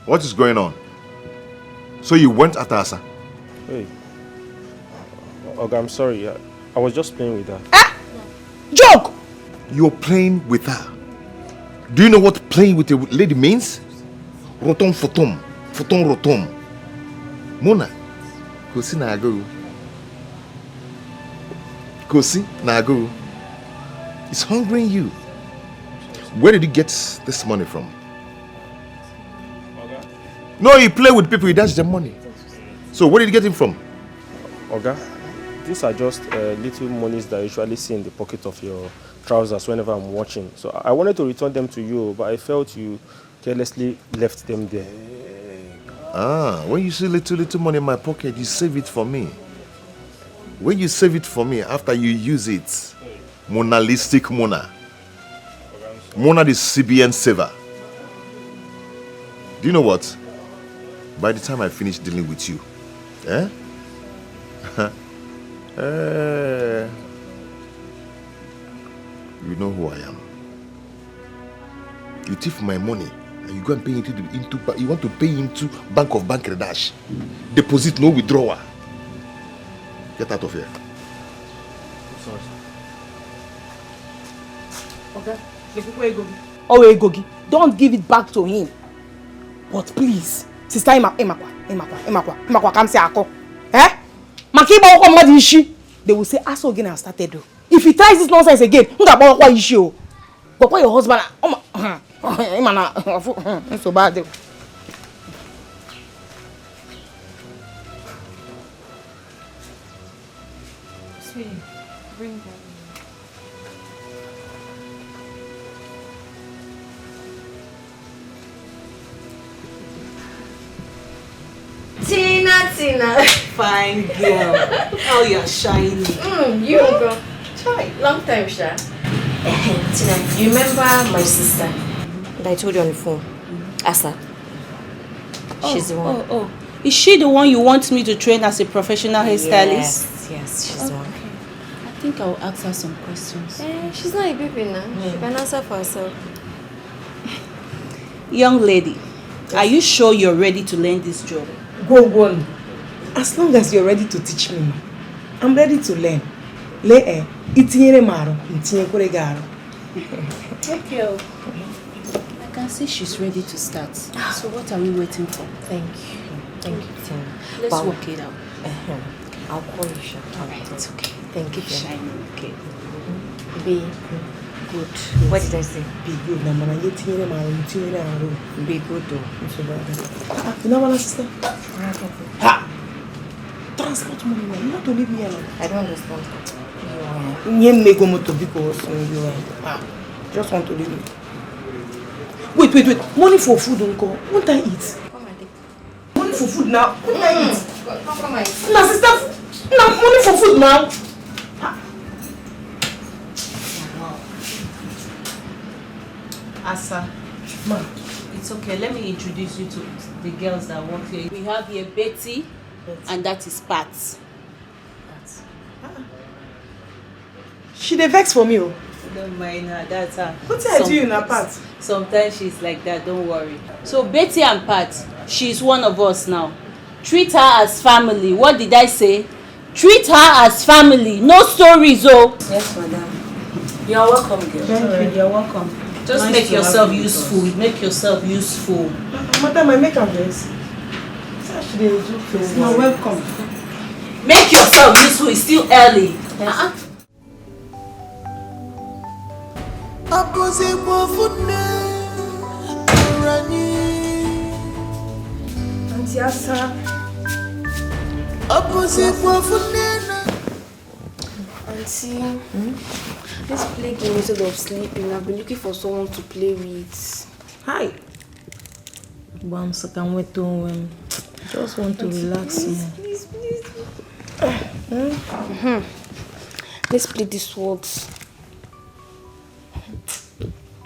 What is going on? So you went at Asa? Hey. Oga, I'm sorry. I was just playing with her. Joke! You're playing with her. Do you know what playing with a lady means? Rotom fotom. Fotom rotom. Mona. Kosi na go. Kosi na go. It's hungering you. Where did you get this money from? Oga. No, you play with people, you dash them money. So where did you get it from? Oga, these are just little monies that I usually see in the pocket of your trousers whenever I'm watching. So I wanted to return them to you, but I felt you carelessly left them there. When you see little money in my pocket, you save it for me. When you save it for me, after you use it, monalistic Mona. Mona the CBN saver. Do you know what? By the time I finish dealing with you, you know who I am. You thief my money and you go and pay into you want to pay into Bank of Bangladesh. Deposit, no withdrawal. Get out of here. Sorry. Okay. Gogi. Don't give it back to him. But please, sister Imakwa, come say ako. Makiba oko mad ishi. They will say aso again and started do. If he tries this nonsense again, ngaba kwa issue. But your husband, so bad. Sweetie, bring that. Tina. Fine girl. How you're shining. You girl. Try. Long time, Sha. Tina, you remember my sister that I told you on the phone? Asa. She's the one. Oh. Is she the one you want me to train as a professional hairstylist? Yes, she's the one. Okay. I think I'll ask her some questions. She's not a baby now. She can answer for herself. Young lady, are you sure you're ready to learn this job? Go. As long as you're ready to teach me, I'm ready to learn. Okay. I can see she's ready to start. So what are we waiting for? Thank you, Tina. Let's work it out. I'll call you, Sha. Alright, it's okay. Thank you, Shiny, okay. Be good. What did I say? Be good. Be good, though. You know what, sister? Ha! Transport money, you have to leave me alone. I don't understand. Just want to leave me. Wait. Money for food, uncle. Won't I eat? Money for food now. Won't I eat? Come on. Now, sister. Now, money for food now. Asa, Ma. it's okay. Let me introduce you to the girls that work here. We have here Betty, and that is Pat. She dey vex for me. Don't mind her, that's her. What I do in her part? Sometimes she's like that, don't worry. So Betty and Pat, she's one of us now. Treat her as family. What did I say? Treat her as family. No stories, oh. Yes, madam. You're welcome, girl. Thank you, you're welcome. Just Nice make to yourself have you useful. Make yourself useful. Madam, I make her vex. You're welcome. Make yourself useful. It's still early. Yes. Auntie Asa. Auntie, let's play game instead of sleeping. I've been looking for someone to play with. Hi. Just want to relax more. Please. Let's play these words.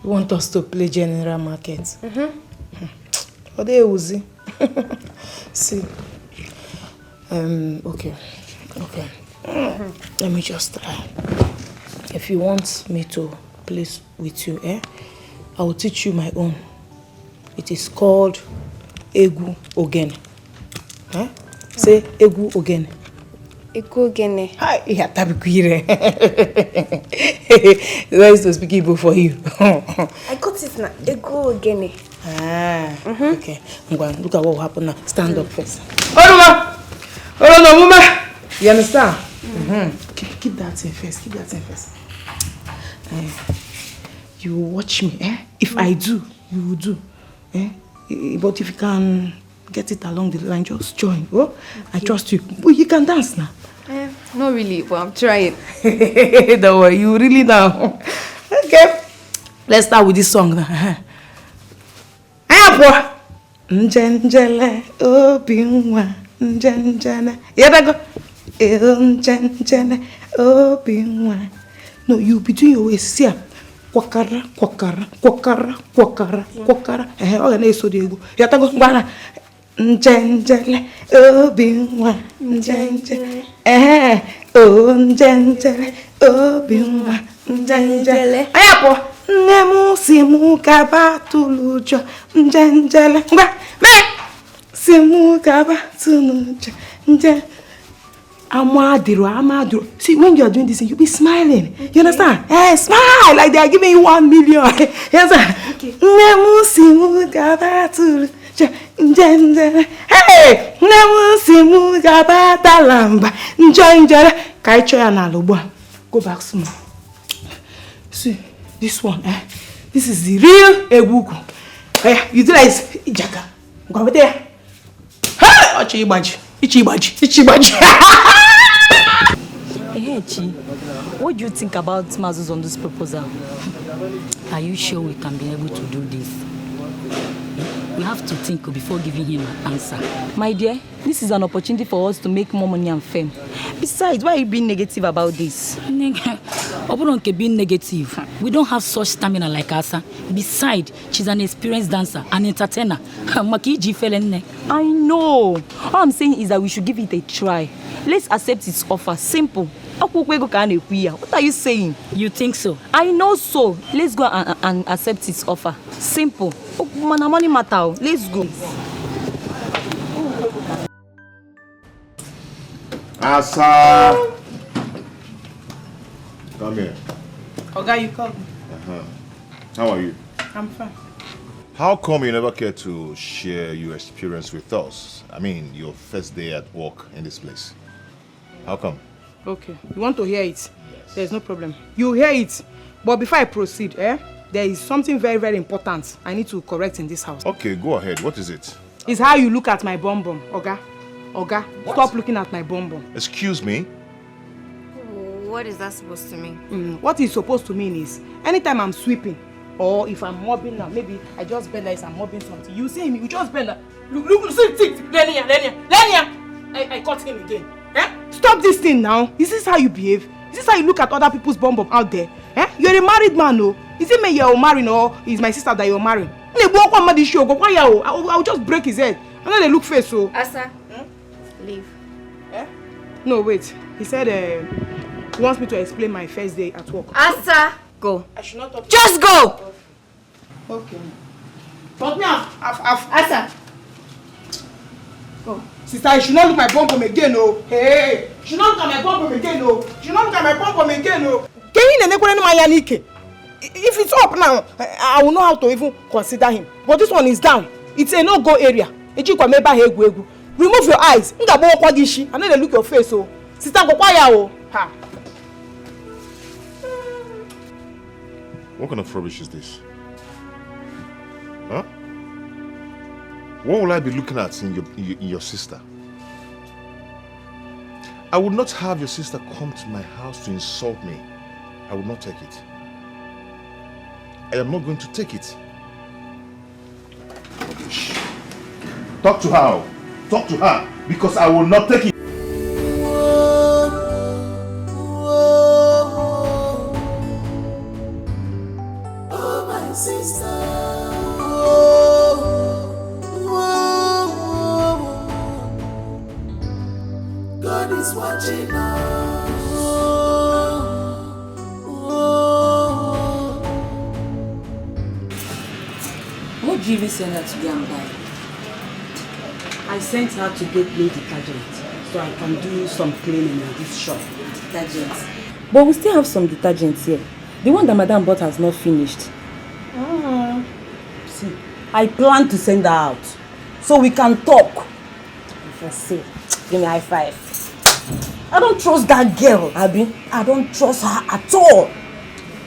You want us to play general market? What they Uzi? See. Okay. Let me just try. If you want me to play with you, I will teach you my own. It is called Egu Ogene. Say Egu Ogene. Ego Ogene. Hi, Tabikwire. I used to speak Igbo for you. I got it now. Ego Ogene. Okay. Look at what will happen now. Stand up first. Hold on, woman. You understand? Keep that thing first. You watch me, If I do, you will do. But if you can get it along the line, just join. Oh, I trust you. Well, you can dance now. Not really, but I'm trying. Don't worry, you really know. Okay. Let's start with this song now. Njenjele obinwa njenjele. Go. Njenjele obinwa. No, you between your waist. See, kwakara. All the so they go. Go. Bana. Njenjele obinwa njenjele. Njenjele obinwa njenjele. Ayapo. Nemu simu kaba tulujo njenjele. Simu kaba tulujo njenjele. Amadiro. See, when you are doing this, you be smiling. You understand? Smile like they are giving you 1 million. Yes, sir. Nemu simu kaba tulujo njenjele. Nemu simu kaba talamba njenjele. Kaicho ya na lobo. Go back small. See. This one, this is the real Egugu. You do like Ijaka. Go over there. Ichibaji. Hey, Chi, what do you think about Mazu's on this proposal? Are you sure we can be able to do this? We have to think before giving him an answer. My dear, this is an opportunity for us to make more money and fame. Besides, why are you being negative about this? Oboronke being negative. We don't have such stamina like Asa. Besides, she's an experienced dancer, an entertainer. I know. All I'm saying is that we should give it a try. Let's accept its offer. Simple. What are you saying? You think so? I know so. Let's go and accept its offer. Simple. Money matter. Let's go. Asa! Come here. Oga, you called me. How are you? I'm fine. How come you never care to share your experience with us? I mean, your first day at work in this place. How come? Okay. You want to hear it? Yes. There's no problem. You hear it. But before I proceed, there is something very, very important I need to correct in this house. Okay, go ahead. What is it? It's how you look at my bum bum, Oga. Oga, stop looking at my bum bum. Excuse me? What is that supposed to mean? What it's supposed to mean is, anytime I'm sweeping, or if I'm mopping now, maybe I just bend like I'm mopping something. You see me, you just bend like, look, see, Lenia. I caught him again. Stop this thing now. Is this how you behave? Is this how you look at other people's bum bum out there? You're a married man, no? Is it me you're marrying or is my sister that you're marrying? I'll just break his head. I know they look face, so. Asa, leave. No, wait. He said he wants me to explain my first day at work. Asa, go. I should not talk. Just go! Okay. Talk me off. Asa. Go. Sister, you should not look at my bum bum again, no. Hey, you should not look at my bum bum again, no. You should not look at my bum bum again, no. If it's up now, I will know how to even consider him. But this one is down. It's a no-go area. Remove your eyes. I know they look your face, so. Sister, go quiet. Ha. What kind of rubbish is this? Huh? What will I be looking at in your sister? I would not have your sister come to my house to insult me. I would not take it. I am not going to take it. Rubbish. Talk to her. Talk to her. Because I will not take it. Oh, my sister. God is watching us. What did you even send her to go and buy? I sent her to get me detergent so I can do some cleaning in this shop. Detergent. But we still have some detergents here. The one that Madam bought has not finished. See, I plan to send her out so we can talk. If I say, give me a high five. I don't trust that girl, Abby. I don't trust her at all.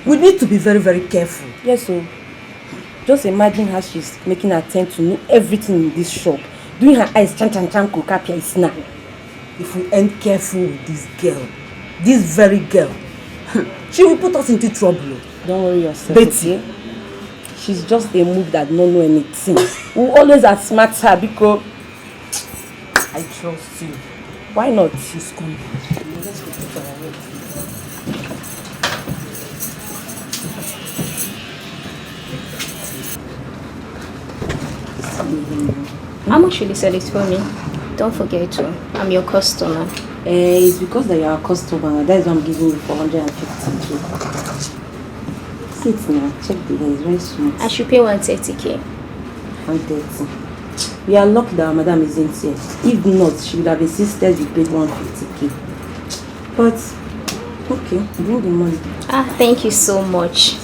We need to be very, very careful. Yes, so just imagine how she's making an attempt to know everything in this shop. Doing her eyes chan kokapia is now. If we ain't careful with this girl, this very girl, she will put us into trouble. Don't worry yourself. Betty. Okay? She's just a move that don't know anything. We'll always outsmart her because I trust you. Why not? She's coming. Let's go put her away. How much will you sell it for me? Don't forget to. I'm your customer. It's because that you're a customer. That's why I'm giving you 450k. Sit now. Check the hair. It's very smooth. I should pay 130k. 130. We are lucky that our madam isn't here. If not, she would have insisted you paid 150k. But, okay, bring the money. Thank you so much.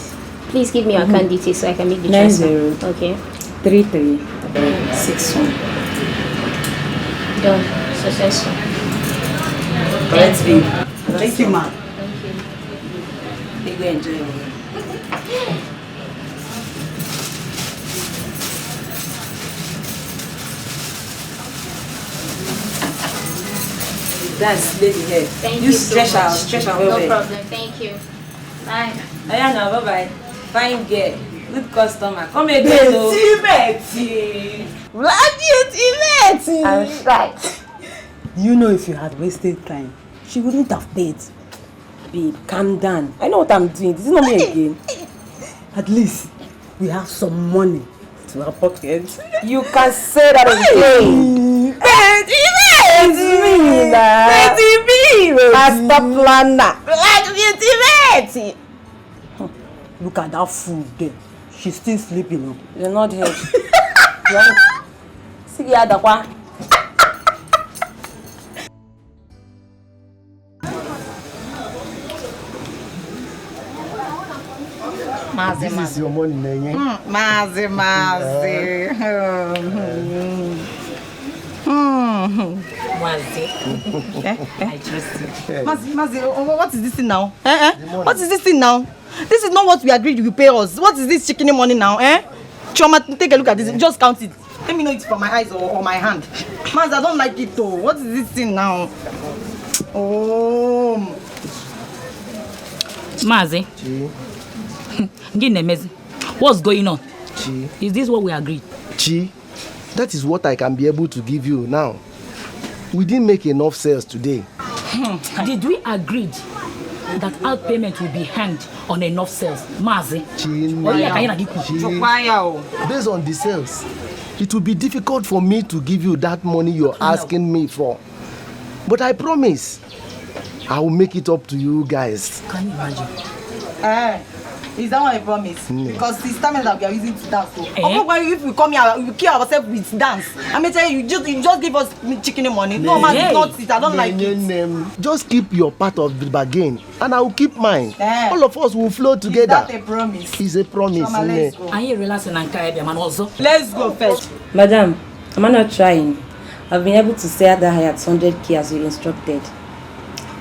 Please give me your account details so I can make the transfer. 90. Okay. 3361. Done. Successful. Let's be. Thank you, ma'am. Thank you. They go enjoy it. That's lady here. Thank you so stretch much. out, stretch out. No problem. Thank you. Bye. Ayana, bye-bye. Fine girl. Good customer. Come again, Betty. Betty. I'm right. You know, if you had wasted time, she wouldn't have paid. babe, calm down. I know what I'm doing. This is not me again. At least we have some money to our pockets. You can say that again. It's me, Master planner. Look at that fool there. She's still sleeping. You're not here. See the other one. This is your money, Nenye. Mazi. I trust you. Mazi, what is this thing now? What is this thing now? This is not what we agreed you will pay us. What is this chicken money now? Choma, take a look at this. Just count it. Let me know it's from my eyes or my hand. Mazi, I don't like it though. What is this thing now? Oh. Mazi. What's going on? Chi. Is this what we agreed? Chi, that is what I can be able to give you now. We didn't make enough sales today. Did we agree that our payment will be hanged on enough sales? Mazi. Based on the sales, it will be difficult for me to give you that money you're asking me for. But I promise, I will make it up to you guys. Can you imagine? Is that what I promise? Because it's time that we are using to dance. So. If we come here, we kill ourselves with dance. I mean, tell you just give us chicken money. No, man, it's not it. I don't like it. Just keep your part of the bargain, and I will keep mine. All of us will flow together. Is that a promise? It's a promise. Shoma, let's go. Are you relaxing and carrying man also? Let's go first. Madam, am I not trying? I've been able to sell that high at 100k as you instructed.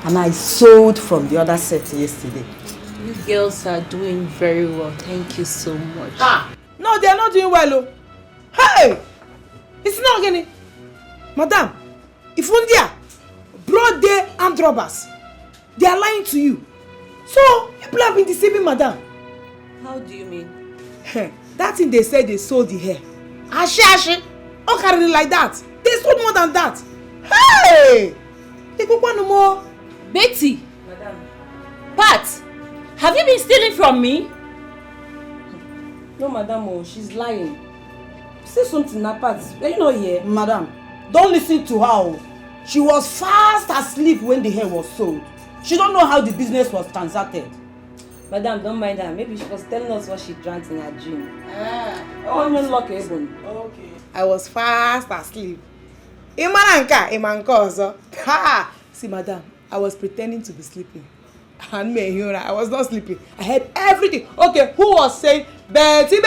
And I sold from the other set yesterday. You girls are doing very well. Thank you so much. No, they are not doing well. Oh. Hey! It's not getting. Madam, if India, broad day armed robbers, they are lying to you. So, people have been deceiving Madam. How do you mean? That thing they said they sold the hair. Ashi. All carrying it like that. They sold more than that. Hey! They go no more. Betty! Madam. Pat! Have you been stealing from me? No, madam, she's lying. Say something, Napat. Are you not here? Madam, don't listen to her. She was fast asleep when the hair was sold. She don't know how the business was transacted. Madam, don't mind her. Maybe she was telling us what she drank in her dream. Okay. I was fast asleep. Imanka also. See, madam, I was pretending to be sleeping. And me, I was not sleeping. I heard everything. Okay, who was saying Betty?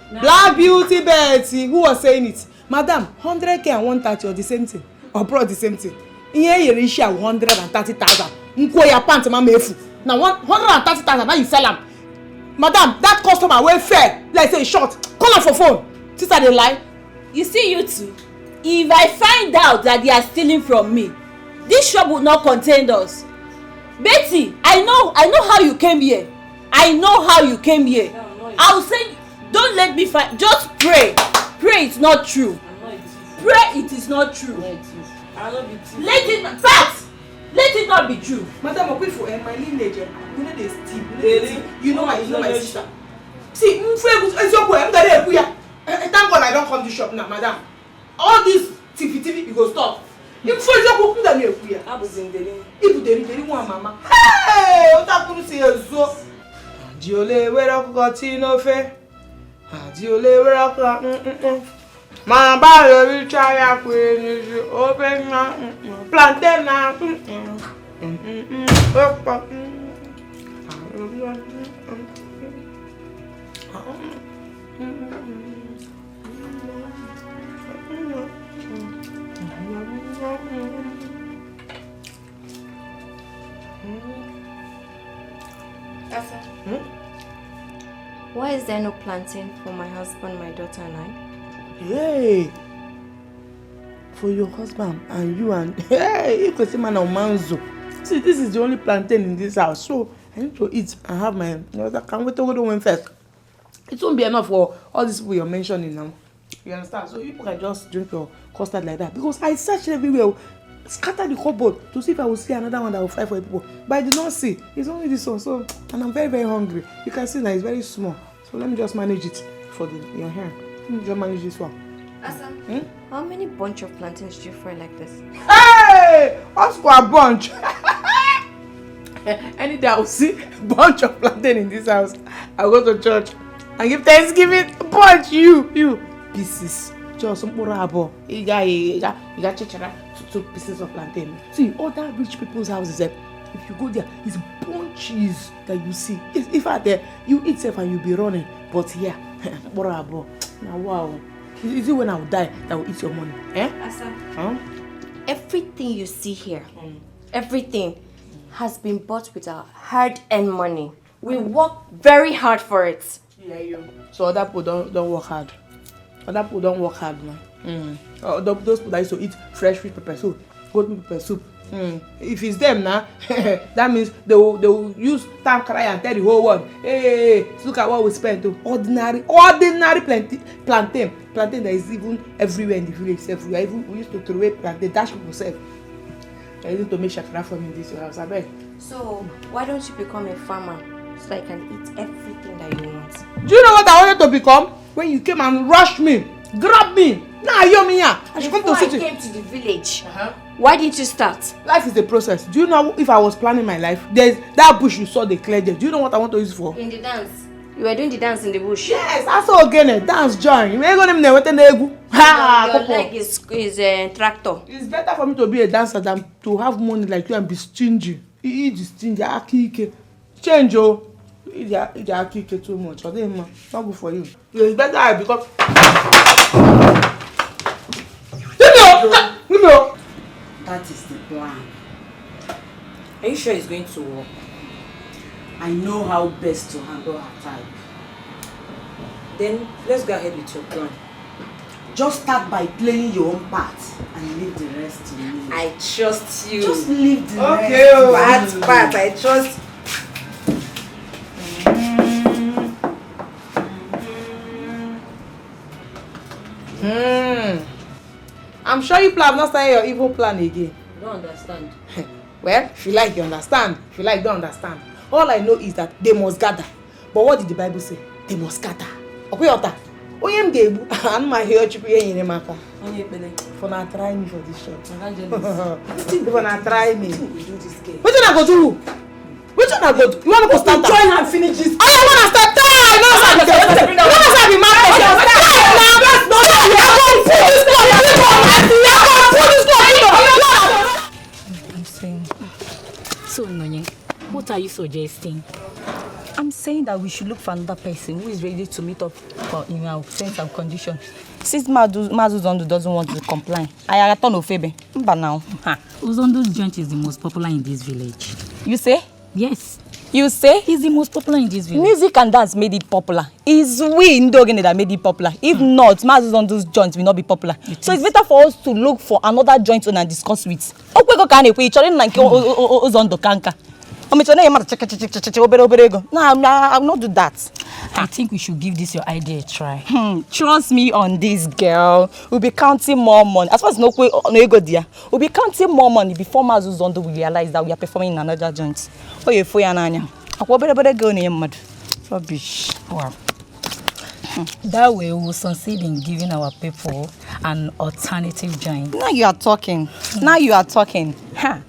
Black Beauty Betty. Who was saying it? Madam, 100k and 130 or the same thing. Or brought the same thing. Here you reach 130,000. Nkoya pant ma mefu. Now 130,000 now you sell them. Madam, that customer will fair. Let's say short. Call her for phone. Sister they lie. You see you two. If I find out that they are stealing from me, this shop will not contain us. Betty, I know how you came here. I know how you came here. I'll say, don't let me find. Just pray. Pray it's not true. Pray it is not true. Let it not be true. Madam, my lineage, you know they steal. You know my sister. See, thank God I don't come to shop now, madam. All this TV, you go stop. You for example, who that you here? I was in the lane. If they want mama. Hey, what happened to you so? Diole where I got no fair. Diole where I got my body will try up when you open plantain now. Why is there no plantain for my husband, my daughter, and I? Hey, for your husband and you and hey, you man manzo. See, this is the only plantain in this house, so I need to eat and have my. I can't wait to go to one first. It won't be enough for all these people you're mentioning now. You understand? So you can just drink your custard like that because I searched everywhere. scatter the cupboard to see if I will see another one that will fry for people. But I did not see. It's only this one. So, and I'm very, very hungry. You can see that it's very small. So let me just manage it for your hair. Let me just manage this one. Asa, how many bunch of plantains do you fry like this? Hey! Ask for a bunch. Any day I will see a bunch of plantain in this house, I'll go to church and give Thanksgiving bunch. You pieces. Just some abo. You got two pieces of plantain. See, all that rich people's houses, if you go there, it's bunches that you see. If out there, you eat safe and you'll be running. But here, abo. Now wow. Is it when I will die that will eat your money? Asa, everything you see here, everything has been bought with our hard-earned money. We work very hard for it. Yeah, you. So other people don't work hard. Other people don't work hard, man. Those people that used to eat fresh fish pepper soup, goat meat pepper soup. If it's them now, that means they will use time cry and tell the whole world, hey, look at what we spent to ordinary plantain that is even everywhere in the village. We used to throw away plantain, dash people self. I used to make shakara for me in this house. I bet. So why don't you become a farmer so I can eat everything that you want? Do you know what I wanted to become? When you came and rushed me, grabbed me. Now you're me here. I should come to the city. Before I came to the village, why didn't you start? Life is a process. Do you know if I was planning my life, there's that bush you saw they cleared there. Do you know what I want to use it for? In the dance. You were doing the dance in the bush. Yes, I saw again. Dance join. You ain't gonna know your leg is tractor. It's better for me to be a dancer than to have money like you and be stingy. You eat stingy. Change oh. Eat the too much. Not good for you. It's better I become. Give me up. That is the plan. Are you sure it's going to work? I know how best to handle her type. Then let's go ahead with your plan. Just start by playing your own part and leave the rest to me. I trust you. Just leave the rest. Part, I trust. I'm sure you have not started your evil plan again. I don't understand. Well, if you like, you understand. If you like, don't understand. All I know is that they must gather. But what did the Bible say? They must scatter. Okay, Ota. I'm my hero to be in America. For not trying me for this shot. For not trying me. What did I go do? Which one I go do? You want to go start? Join and finish this. I want to start. I'm saying. So, Nonye, what are you suggesting? I'm saying that we should look for another person who is ready to meet up for in our sense and condition. Since Mazu Zondo doesn't want to comply, I return to Febe. But now, Uzondo's joint is the most popular in this village. You say? Yes. You say? He's the most popular in this village. Music and dance made it popular. It's we in Dogene that made it popular. If not, Mazu Zondo's joint will not be popular. So it's better for us to look for another joint owner and discuss with. No, I will not do that. I think we should give this your idea a try. Trust me on this, girl. We'll be counting more money. As far as no ego there, we'll be counting more money before Mazu Zondo will realize that we are performing in another joint. Oh, you're for Yananya. Rubbish. Wow. That way we will succeed in giving our people an alternative joint. Now you are talking. Now you are talking. Huh.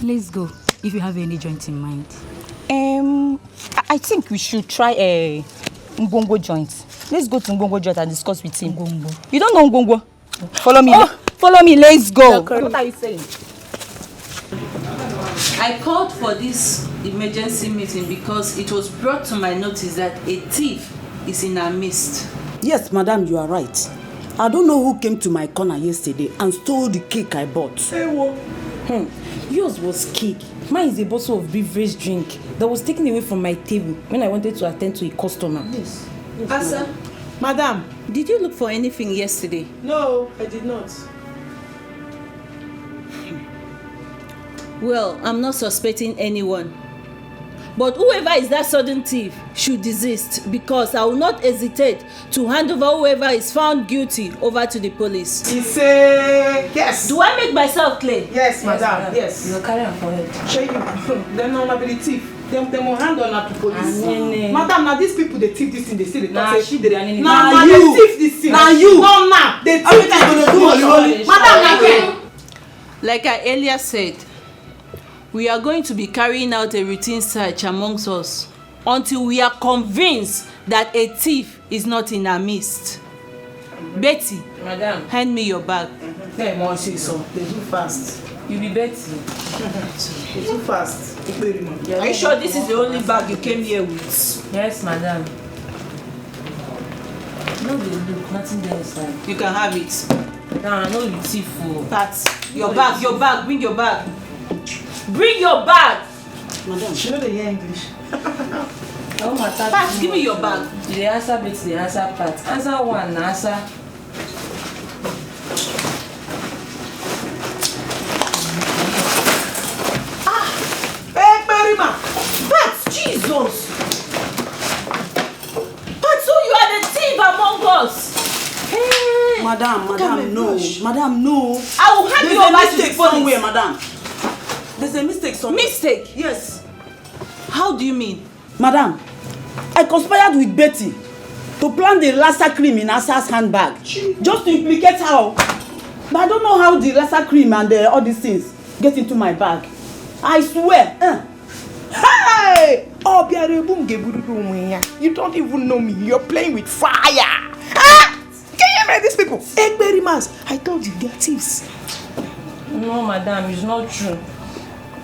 Let's go. If you have any joint in mind. I think we should try a Ngongo joint. Let's go to Ngongo joint and discuss with him. Ngongo. You don't know Ngongo? Follow me. Follow me. Let's go. What are you saying? I called for this emergency meeting because it was brought to my notice that a thief is in our midst. Yes, madam, you are right. I don't know who came to my corner yesterday and stole the cake I bought. Yours was cake. Mine is a bottle of beverage drink that was taken away from my table when I wanted to attend to a customer. Yes. Asa, Madam, did you look for anything yesterday? No, I did not. Well, I'm not suspecting anyone. But whoever is that sudden thief should desist because I will not hesitate to hand over whoever is found guilty over to the police. He say yes. Do I make myself clear? Yes, madam. Yes. You carry on for it. Show you. Then on be the thief. Them will hand on her to police. Anene. Madam, now these people they thief this thing. They say they talk say she did Anene. Nah, they thief this thing. Now you. No, nah. They thief this thing. Madam, now. Like I earlier said, we are going to be carrying out a routine search amongst us until we are convinced that a thief is not in our midst. Betty, Madam, hand me your bag. Hey, mom, say so. They do fast. You be Betty. They too fast. Are you sure this is the only bag you came here with? Yes, madam. No, they look. Nothing there inside. You can have it. Nah, no, you thief. That's your bag. Your bag. Bring your bag. Bring your bag. Madam, she know they hear English. Oh, my God. Pat, give me your bag. The answer beats the answer part. Answer one, answer. Hey, Perima. Pat, Jesus. Pat, so you are the thief among us. Hey. Madam, no. Madam, no. I will hand you over to the police. Somewhere, madam. There's a mistake somewhere. Mistake? Yes. How do you mean? Madam, I conspired with Betty to plant the Lassa cream in Asa's handbag. Just to implicate her. But I don't know how the Lassa cream and all these things get into my bag. I swear. Hey! Oh, you don't even know me. You're playing with fire. Ah! Can you hear these people? Egberry Mas, I told you, they're thieves. No, madam, it's not true.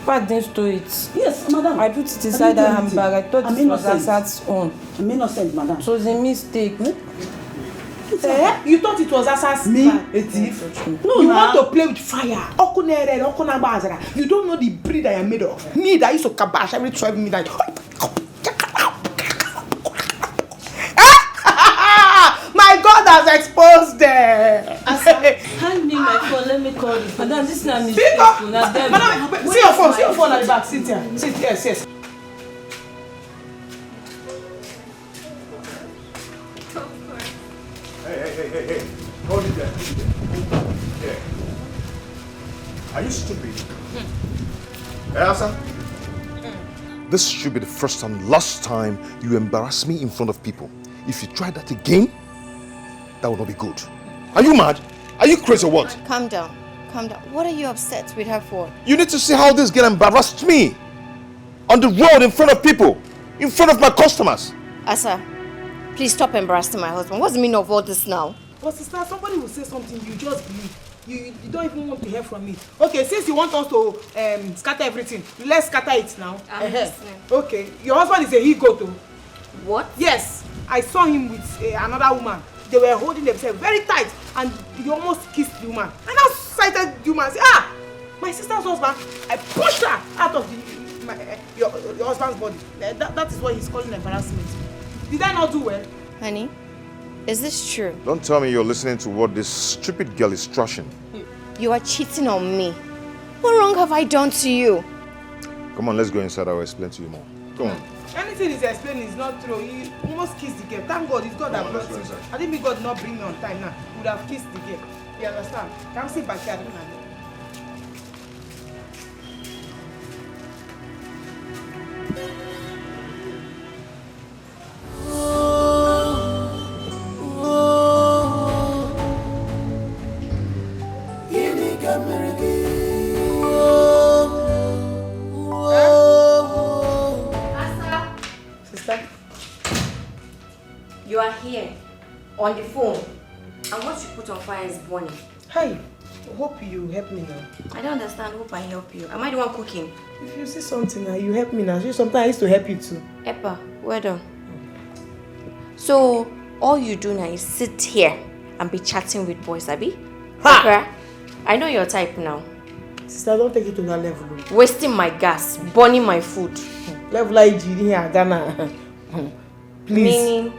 Pat didn't store it. Yes, madam. I put it inside that handbag. I thought it was Assad's own. I'm innocent, madam. So it was a mistake. You thought it was Assa's me, bag. a thief? No, you want to play with fire. You don't know the breed I am made of. Me that used to kabash every 12 minutes. My God has exposed them. Hand me my phone. Let me call you. Madam, this is not mistake. Madam, see your phone. See your phone at the back. Sit here. Sit. Yes. Hey. Hold it there. Yeah. Are you stupid? Hey, Elsa? This should be the first and last time you embarrass me in front of people. If you try that again, that will not be good. Are you mad? Are you crazy or what? Calm down. What are you upset with her for? You need to see how this girl embarrassed me. On the road in front of people. In front of my customers. Asa, please stop embarrassing my husband. What's the meaning of all this now? But sister, somebody will say something, you just believe. You don't even want to hear from me. Okay, since you want us to scatter everything, let's scatter it now. I'm listening. Okay, your husband is a he-goat. What? Yes, I saw him with another woman. They were holding themselves very tight and he almost kissed the woman. And I sighted the woman and said, my sister's husband, I pushed her out of your husband's body. That is what he's calling embarrassment. Did I not do well? Honey, is this true? Don't tell me you're listening to what this stupid girl is trashing. You are cheating on me. What wrong have I done to you? Come on, let's go inside. I will explain to you more. Come on. Anything he's explaining is not true. He almost kissed the girl. Thank God, it's God that brought him. I think God did not bring me on time now. He would have kissed the girl. You understand? Come sit back here. You are here, on the phone, and what you put on fire is burning. Hi, hope you help me now. I don't understand, hope I help you. Am I the one cooking? If you see something now, you help me now. Sometimes I used to help you too. Epa, well done. So, all you do now is sit here and be chatting with boys, Abi? Ha! Okay. I know your type now. Sister, don't take it to that level. Wasting my gas, burning my food. Level like here, Ghana. Please.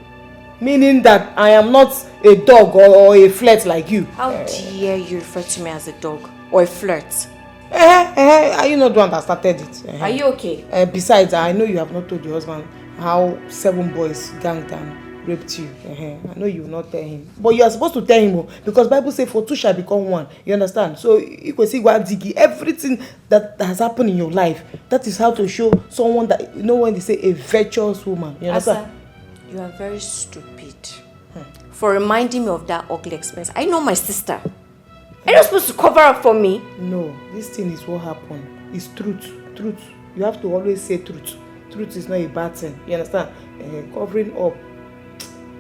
Meaning that I am not a dog or a flirt like you. How dare you refer to me as a dog or a flirt? Are you not the one that started it? Are you okay? Besides, I know you have not told your husband how 7 boys ganged and raped you. I know you will not tell him. But you are supposed to tell him because Bible says for two shall become one. You understand? So you can see what Dikeh, everything that has happened in your life, that is how to show someone that, you know, when they say a virtuous woman. You understand? Asa, you are very stupid for reminding me of that ugly experience. I know my sister. Are you supposed to cover up for me? No, this thing is what happened. It's truth. Truth. You have to always say truth. Truth is not a bad thing. You understand? Covering up.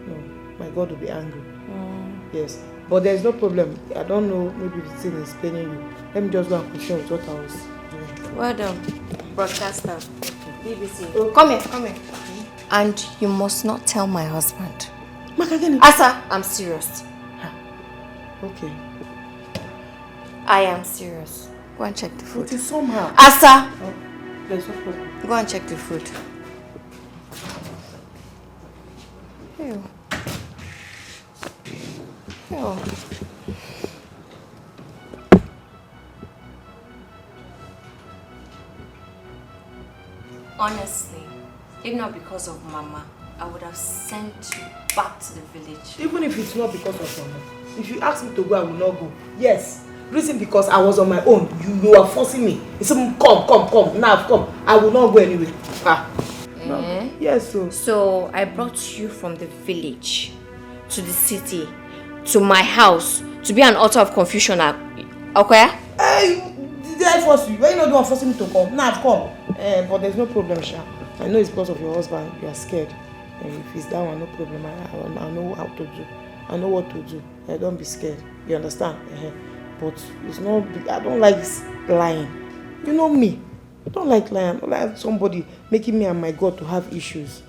No, my God will be angry. Yes. But there is no problem. I don't know, maybe the thing is paining you. Let me just go and continue with what I was doing. Well done, broadcaster. BBC. Come here. And you must not tell my husband. Asa, I'm serious. Okay. I am serious. Go and check the food. It is somehow. Asa! Oh, there's no problem. Go and check the food. Ew. Ew. Honestly, if not because of Mama, I would have sent you back to the village. Even if it's not because of Mama. If you ask me to go, I will not go. Yes. Reason because I was on my own. You are forcing me. You said, come. Now come. I will not go anyway. No. Yes, So I brought you from the village to the city to my house to be an author of confusion. Okay? Hey, did I force you? Why you not the one forcing me to come? Now come. But there's no problem, Sha. I know it's because of your husband. You are scared. If it's that one, no problem. I know how to do. I know what to do. Don't be scared. You understand? But it's not. I don't like lying. You know me. I don't like lying. I don't like somebody making me and my God to have issues.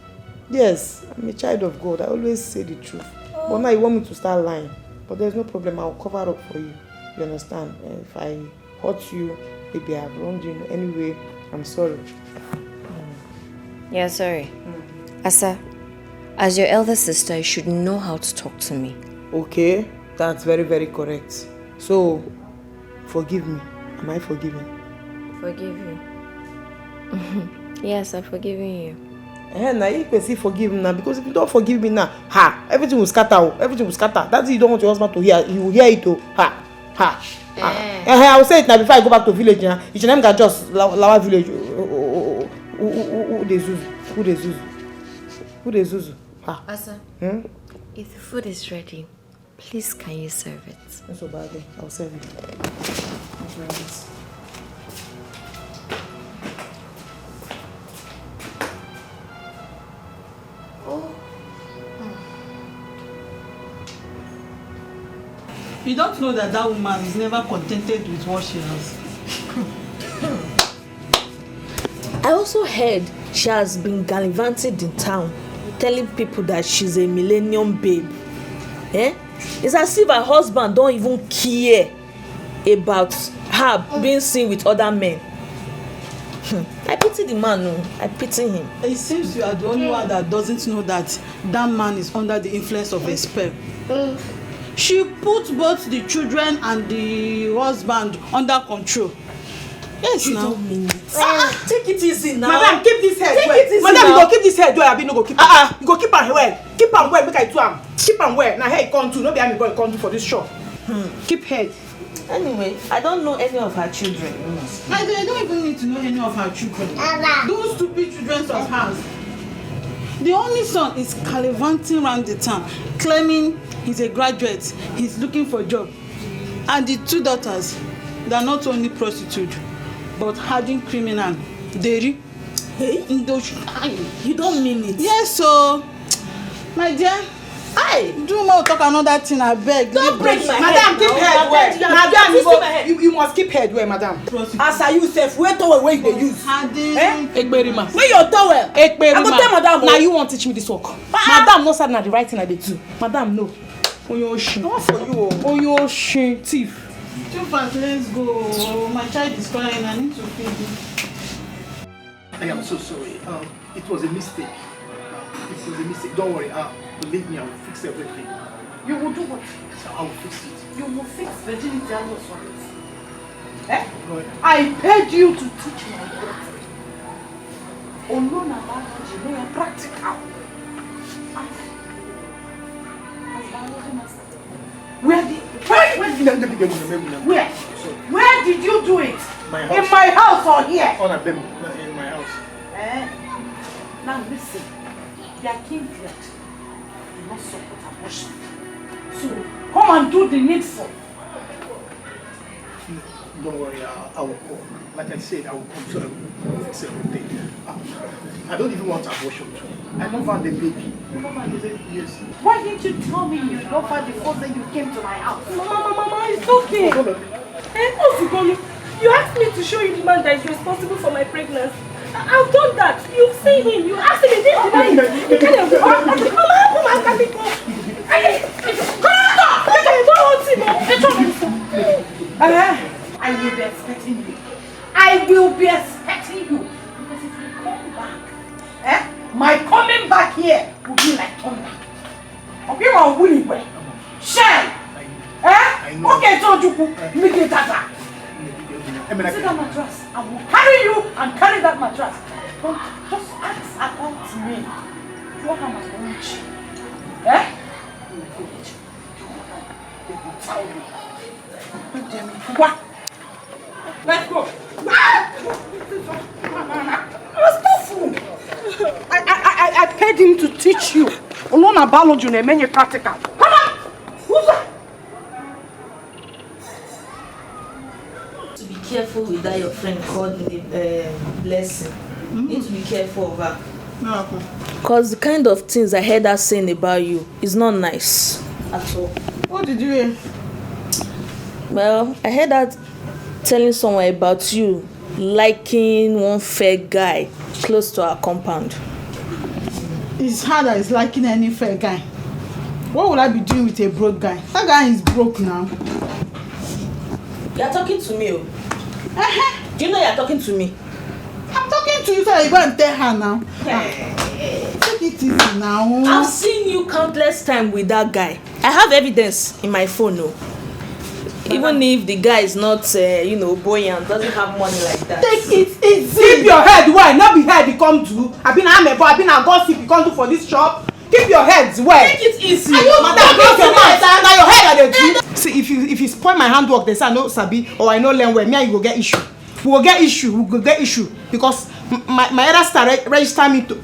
Yes, I'm a child of God. I always say the truth. But now you want me to start lying. But there's no problem. I'll cover up for you. You understand? If I hurt you, maybe I've wronged you in any way, I'm sorry. Yeah, sorry. Asa, as your elder sister, you should know how to talk to me. Okay, that's very, very correct. So, forgive me. Am I forgiven? Forgive you. Yes, I'm forgiving you. Now you can see forgive me now, because if you don't forgive me now, everything will scatter. Everything will scatter. That's it, you don't want your husband to hear. He will hear it too. I will say it now before I go back to village. Each name got just Lawa village. Who they Zuzu? Asa, if the food is ready, please can you serve it? That's so bad. I'll serve it. Thank you very much. You don't know that that woman is never contented with what she has. I also heard she has been gallivanting in town, telling people that she's a millennium babe. It's as if her husband don't even care about her being seen with other men. I pity the man. I pity him. It seems you are the only one that doesn't know that that man is under the influence of a spell. She put both the children and the husband under control. Yes, now. Take it easy now. Madam, keep this head well. Take it easy Madam, now. you go keep this head well. I no go keep. You go keep am well. Keep am well. Make I do am. Keep am well. Now here you come to. No be how me boy come to for this shop. Keep head. Anyway, I don't know any of her children. I don't even need to know any of her children. Those stupid children of hers. The only son is gallivanting around the town, claiming he's a graduate, he's looking for a job. And the 2 daughters, they are not only prostitutes, but hardened criminal. Dairy. Hey, you don't mean it. Yes, so, my dear, do more talk another thing, I beg. Don't break my head. Madam, keep head well. Madam, you must keep head well, madam. As I use self, where towel where you dey use? Ekperima. Where your towel? Ekperima. I go tell madam. Now you won't teach me this work. Madam, no sad na the right thing I dey do. Madam, no. Oyoshi. Not for you. Oyoshi thief. Too fast, let's go. My child is crying. I need to feed him. I am so sorry. It was a mistake. It was a mistake. Don't worry. Believe me, I will fix everything. You will do what? So I will fix it. You will fix virginity and what's on it. I paid you to teach my daughter. Alone about you know you're practical. Where did you do it? My house. In my house or here? All of them in my house. Now listen, their king do not support abortion. So come and do the needful. Don't worry, I will come. Like I said, I will come so I will fix everything. I don't even want abortion. I don't want the baby. You don't want the baby? Yes. Why didn't you tell me you don't want the first day you came to my house? Mama, it's okay. You asked me to show you the man that is responsible for my pregnancy. I've done that. You've seen him. You asked him, he didn't deny it. I will be expecting you. I will be expecting you. Because if you come back, my coming back here will be like thunder. Okay, my willing way. Shine! Okay, so you make it that. See that mattress? I will carry you and carry that mattress. Don't just ask about me. What am I going to do? They will tell you. What? Let's go. I paid him to teach you. Alone about you, many practical. Come on. Who's that? To be careful with that your friend called the blessing. You need to be careful of her. Because the kind of things I heard her saying about you is not nice at all. What did you hear? Well, I heard her telling someone about you liking one fair guy close to our compound. It's hard that it's liking any fair guy. What will I be doing with a broke guy? That guy is broke now. You're talking to me, oh. Do you know you're talking to me? I'm talking to you, so you go and tell her now. Take it easy now. I've seen you countless times with that guy. I have evidence in my phone, no. Even if the guy is not, buoyant, doesn't have money like that. Take it easy. Keep your head where, not be head you come to. I've been a gossip you come to for this shop. Keep your heads where. Take it easy. Are you madam, keep your mouth. Now your head are the two. See, if you spoil my handwork, they say I know sabi or I know learn well. Me and you go get issue. We will get issue because my other star register me to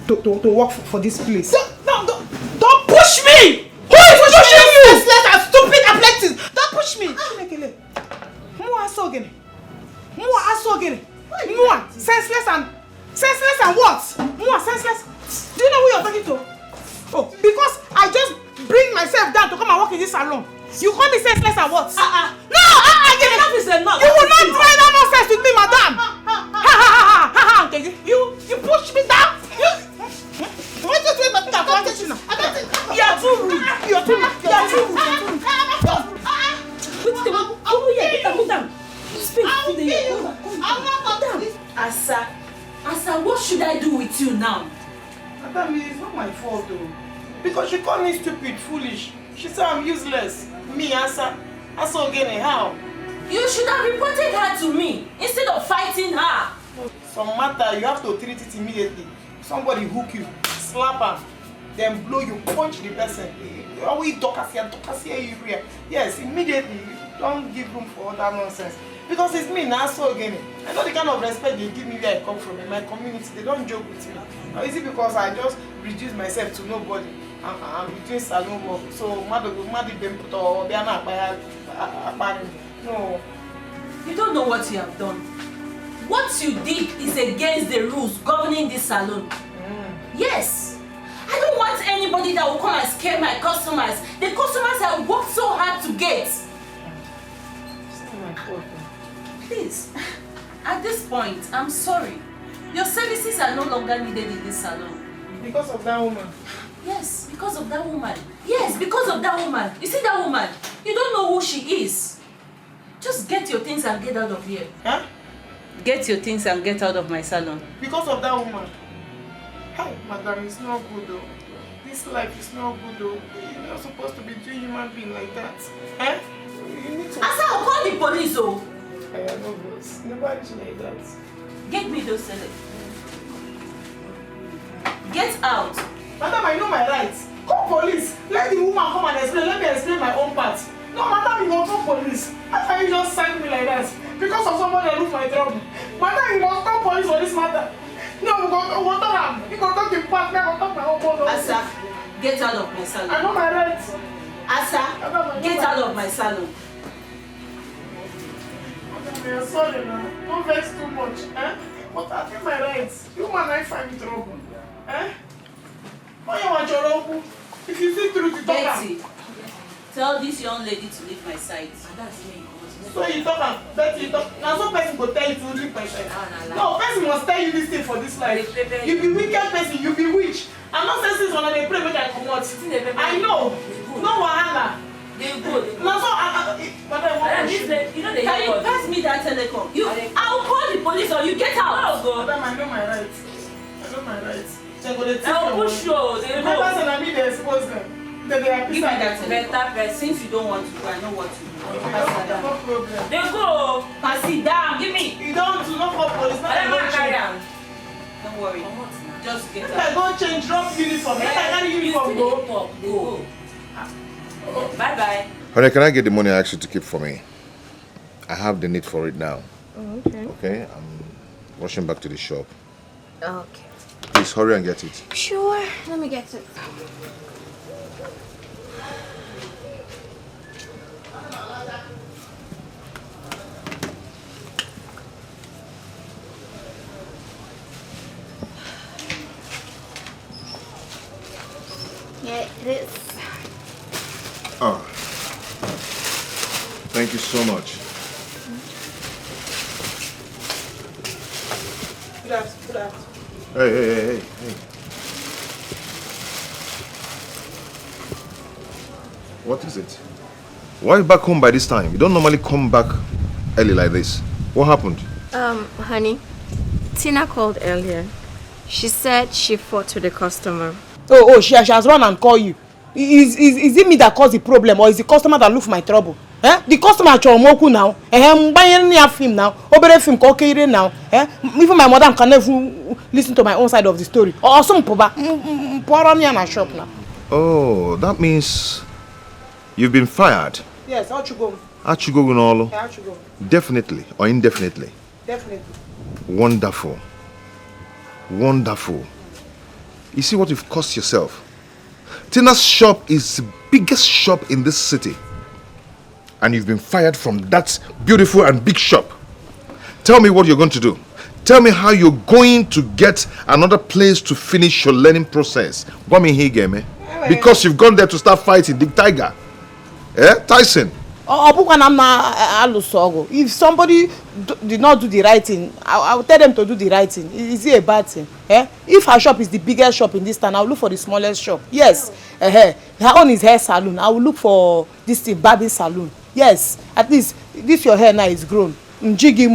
work for this place. Don't push me. Who is pushing you? Stupid athletics. Don't push me. Senseless and what? Senseless. Do you know who you're talking to? Oh, because I just bring myself down to come and work in this salon. You call me senseless and what? No, enough is enough. You will not try that nonsense with me, madam. You push me down. You are too rude. Speak. Asa, what should I do with you now? Madam, it's not my fault though. Because she called me stupid, foolish. She said I'm useless. Me, Asa again, how? You should have reported her to me instead of fighting her. Some matter, you have to treat it immediately. Somebody hook you, slap her, then blow you, punch the person. Always area. Yes, immediately. Don't give room for all that nonsense. Because it's me, Asa again. I know the kind of respect they give me where I come from in my community. They don't joke with me. Now, is it because I just reduce myself to nobody? I'm doing salon work. So, no. You don't know what you have done. What you did is against the rules governing this salon. Yes. I don't want anybody that will come and scare my customers. The customers have worked so hard to get. It's not my fault. Please, at this point, I'm sorry. Your services are no longer needed in this salon. Because of that woman? Yes, because of that woman. Yes, because of that woman. You see that woman? You don't know who she is. Just get your things and get out of here. Huh? Get your things and get out of my salon. Because of that woman? Hi, madam, it's not good though. This life is not good though. You're not supposed to be doing human being like that. Eh? You need to... Asa, I'll call the police, oh. I know this. Nobody's like that. Get me those sellers. Get out. Madam, I know my rights. Call police. Let the woman come and explain. Let me explain my own part. No, madam, you don't call police. How can you just sign me like that? Because of somebody that look for a trouble. Madam, you must call police for this matter. No, we go talk. You go talk in part. I go talk my own board. Asa, get out of my salon. I know my rights. Asa, get out of my salon. I'm sorry now. Don't vex too much. Eh? But I think my rights. You man, I find trouble. Eh? Why you want your uncle? If you see through the talk. Betty, tell this young lady to leave my side. That's me. So you talk Betty, you talk. Now some person go tell you to leave my side. No, person must tell you this thing for this life. You be wicked person, you be witch. I'm not saying this one and they pray make I come out. I know. No wahala. They go. Now so but I want you know they can you pass me that telecom? I'll call the police or you get out. Go. Madam, I know my rights. I know my rights. I'll push you. They go. Remember saying I mean they expose them. They are give me that better since you don't want to go, I know what to do. No problem. They go. Sit down. Give me. You don't call police. Let me carry on. Don't worry. Just get out. I go change, drop uniform. I carry uniform. Go. Bye bye. Honey, can I get the money I asked you to keep for me? I have the need for it now. Oh, okay. Okay, I'm rushing back to the shop. Okay. Please hurry and get it. Sure. Let me get it. Yeah, it is. Oh. Thank you so much. Good afternoon. Hey. What is it? Why are you back home by this time? You don't normally come back early like this. What happened? Honey, Tina called earlier. She said she fought with the customer. Oh, she has run and called you. Is it me that caused the problem or is the customer that look for my trouble? Eh? The customer chomoku now. I'm buying near film now. Obere film kokere now. Eh? Even my mother can never listen to my own side of the story. Or some poba. Pour on me in a shop now. Oh, that means you've been fired. Yes, how you go? Achugo Gunolo. How you go? Definitely or indefinitely. Definitely. Wonderful. You see what you've cost yourself. Tina's shop is the biggest shop in this city. And you've been fired from that beautiful and big shop. Tell me what you're going to do. Tell me how you're going to get another place to finish your learning process. Because you've gone there to start fighting the tiger. Tyson. If somebody did not do the right thing, I will tell them to do the right thing. Is it a bad thing? If her shop is the biggest shop in this town, I will look for the smallest shop. Yes. Her own is hair salon. I will look for this thing, barbing salon. Yes. At least this your hair now is grown. No, you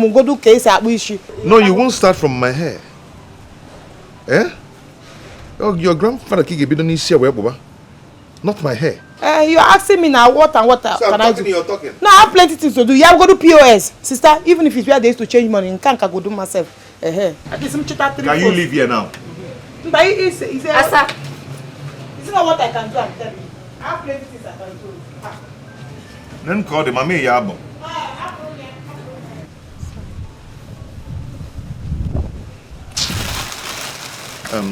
won't start from my hair. Oh, your grandfather not my hair. You're asking me now what and what so can I do? You're talking. No, I have plenty things to do. You have to go to POS. Sister, even if it's where they used to change money, I can't go do myself. Can you leave here now? But is it not what I can do? I'm telling you. I have plenty things I can do. Then call the mommy yabo.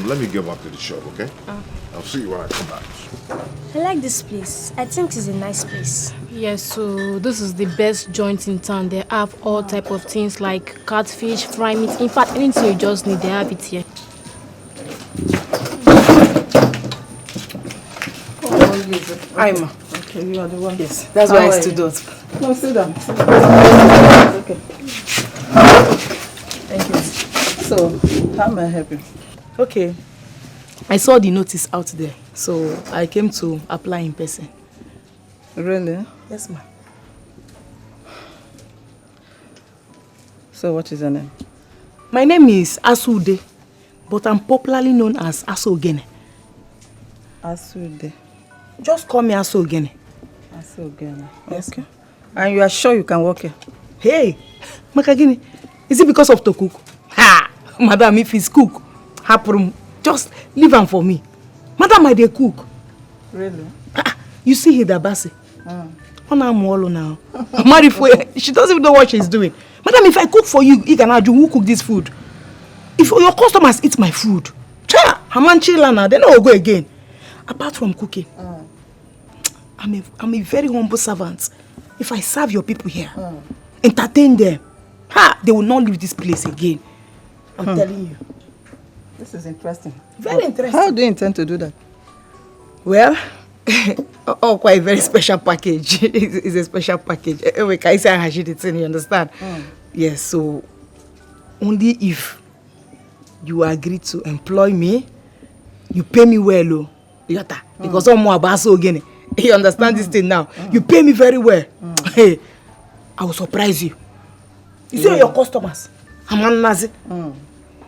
Let me get back to the shop, okay? I'll see you when I come back. I like this place. I think it's a nice place. Yes, so this is the best joint in town. They have all type of things like catfish, fry meat. In fact, anything you just need, they have it here. Ima. Okay, you are the one. Yes, that's why I stood up. No, sit down. Okay. Thank you. So, how may I help you? Okay. I saw the notice out there, so I came to apply in person. Really? Yes, ma'am. So what is your name? My name is Asude, but I'm popularly known as Asogene. Asude. Just call me Asogene. Asogene. Yes. Okay. And you are sure you can work here? Hey, Makagini, is it because of to cook? Ha! Madam, if it's cook, haprum. Just leave am for me. Madam, I dey cook. Really? You see Hidabasi? Now. Married for she doesn't even know what she's doing. Madam, if I cook for you, who cook this food? If your customers eat my food, then I will go again. Apart from cooking, I'm a very humble servant. If I serve your people here, entertain them, they will not leave this place again. I'm telling you. This is interesting. Very interesting. How do you intend to do that? Well, quite a very special package. It's a special package. Anyway, can I say I did it, you understand? Yes, so only if you agree to employ me, you pay me well, Yota. Because I'm more about so again. You understand this thing now? You pay me very well. Hey, I will surprise you. You see your customers. I'm a Nazi.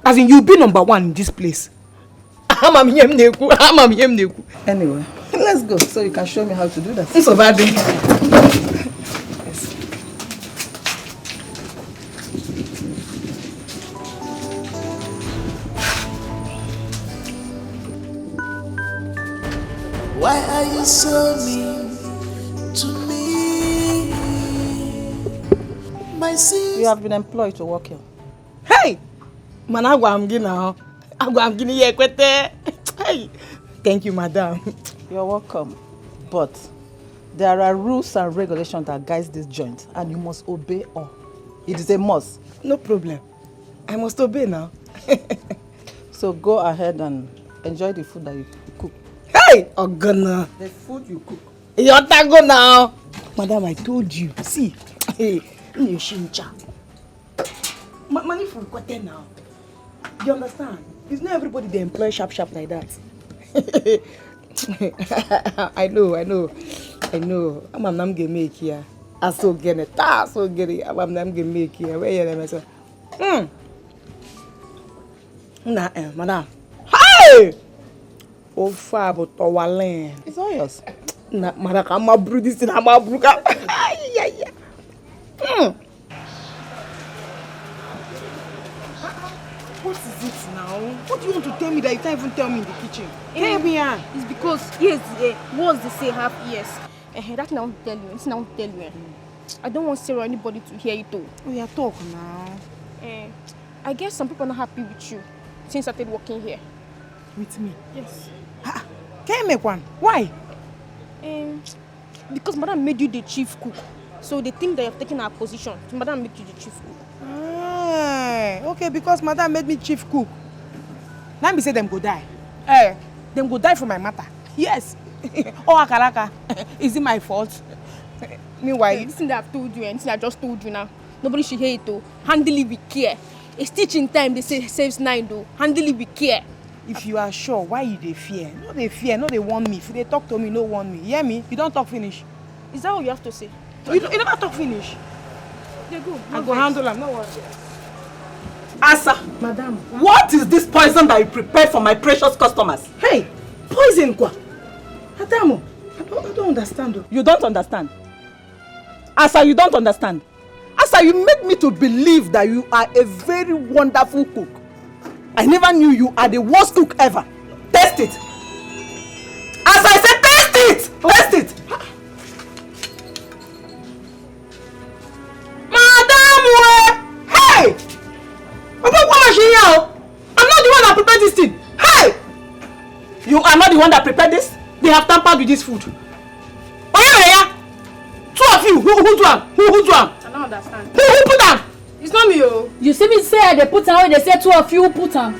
As in, you be number one in this place. Anyway, let's go so you can show me how to do that. So bad. Why are you so mean to me? My sister. You have been employed to work here. Hey! Man, I'm Hey! Thank you, madam. You're welcome. But there are rules and regulations that guide this joint, and you must obey all. It is a must. No problem. I must obey now. So go ahead and enjoy the food that you cook. Hey! Ogana. The food you cook. Your tango now. Madam, I told you. See. Hey, you shincha. Money from Kote now. You understand? It's not everybody they employ sharp like that. I know. I'm not gonna make here. I so get it. I'm not gonna make here. Where you are, madam. Hey! Oh, far but our land. It's all yours. Nah, madam, I'm a brew this thing. I'm a brew. Yeah. What is it now? What do you want to tell me that you can't even tell me in the kitchen? Hey, it's because words they say have ears. That's not tell you. It's not tell you. I don't want Sarah or anybody to hear it too. We are talking now. I guess some people are not happy with you since I started working here. With me? Yes. Can you make one? Why? Because Madam made you the chief cook. So they think that you have taken our position. So Madam made you the chief cook. Okay, because Madam made me chief cook. Let me say them go die. Them go die for my matter. Yes. Oh, Akaraka. Is it my fault? Meanwhile, this thing that I've told you and this thing I just told you now, nobody should hear it though. Handle it with care. A stitch in time, they say saves 9 though. Handle it with care. If you are sure, why you they fear? No, they fear. No, they want me. If they talk to me, no want me. Hear me? You don't talk finish. Is that what you have to say? You never talk finish. They go. I go handle them. No worry. Asa, Madam, what is this poison that you prepared for my precious customers? Hey, poison quoi? Adamo, I don't understand though. You don't understand? Asa, you don't understand? Asa, you made me to believe that you are a very wonderful cook. I never knew you are the worst cook ever. Taste it. As I said, taste it! Taste it! Madam, hey! I'm not the one that prepared this thing. Hey! You are not the one that prepared this? They have tampered with this food. Oh, two of you, who do them? Who do them? I don't understand. Who put them? It's not me, oh. You see me say they put them, they say 2 of you put them.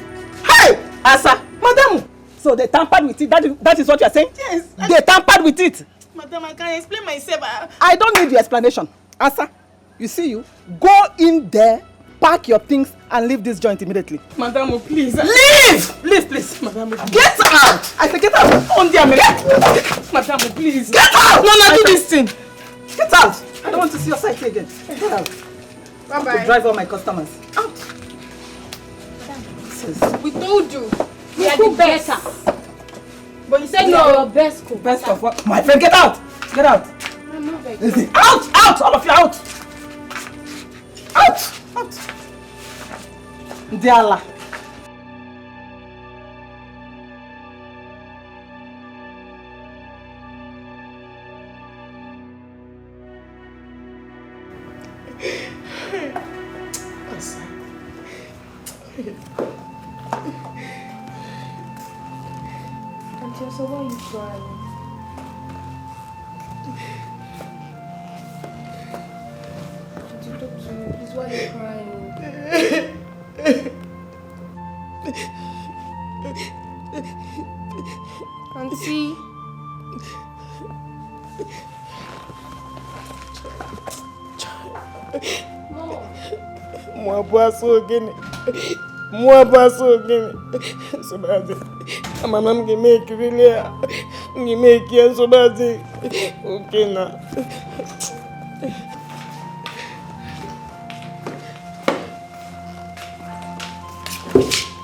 Hey! Asa, madam. So they tampered with it. That is what you are saying? Yes. They tampered with it. Madam, I can't explain myself. I don't need your explanation. Asa, you see you. Go in there, pack your things, and leave this joint immediately. Madam, please. Leave! Leave, please. Madam, please. Get out! I say get out. On the Madam, please. Get out! No, do this thing. Get out! I don't want to see your sight again. Get out. Bye-bye. To drive all my customers. Out! We told you. We are the best. But you said You no. are your best cook. Best of what? My friend, get out! Get out! I'm not very Listen, out! Out! All of you out! Out! Out! Diala. Auntie, so why are you crying? Auntie, talk to me. Please, why are you crying? Auntie. Moi passo again. Moi passo again. So bad. My mom can make really. Can make you so bad. Okay now.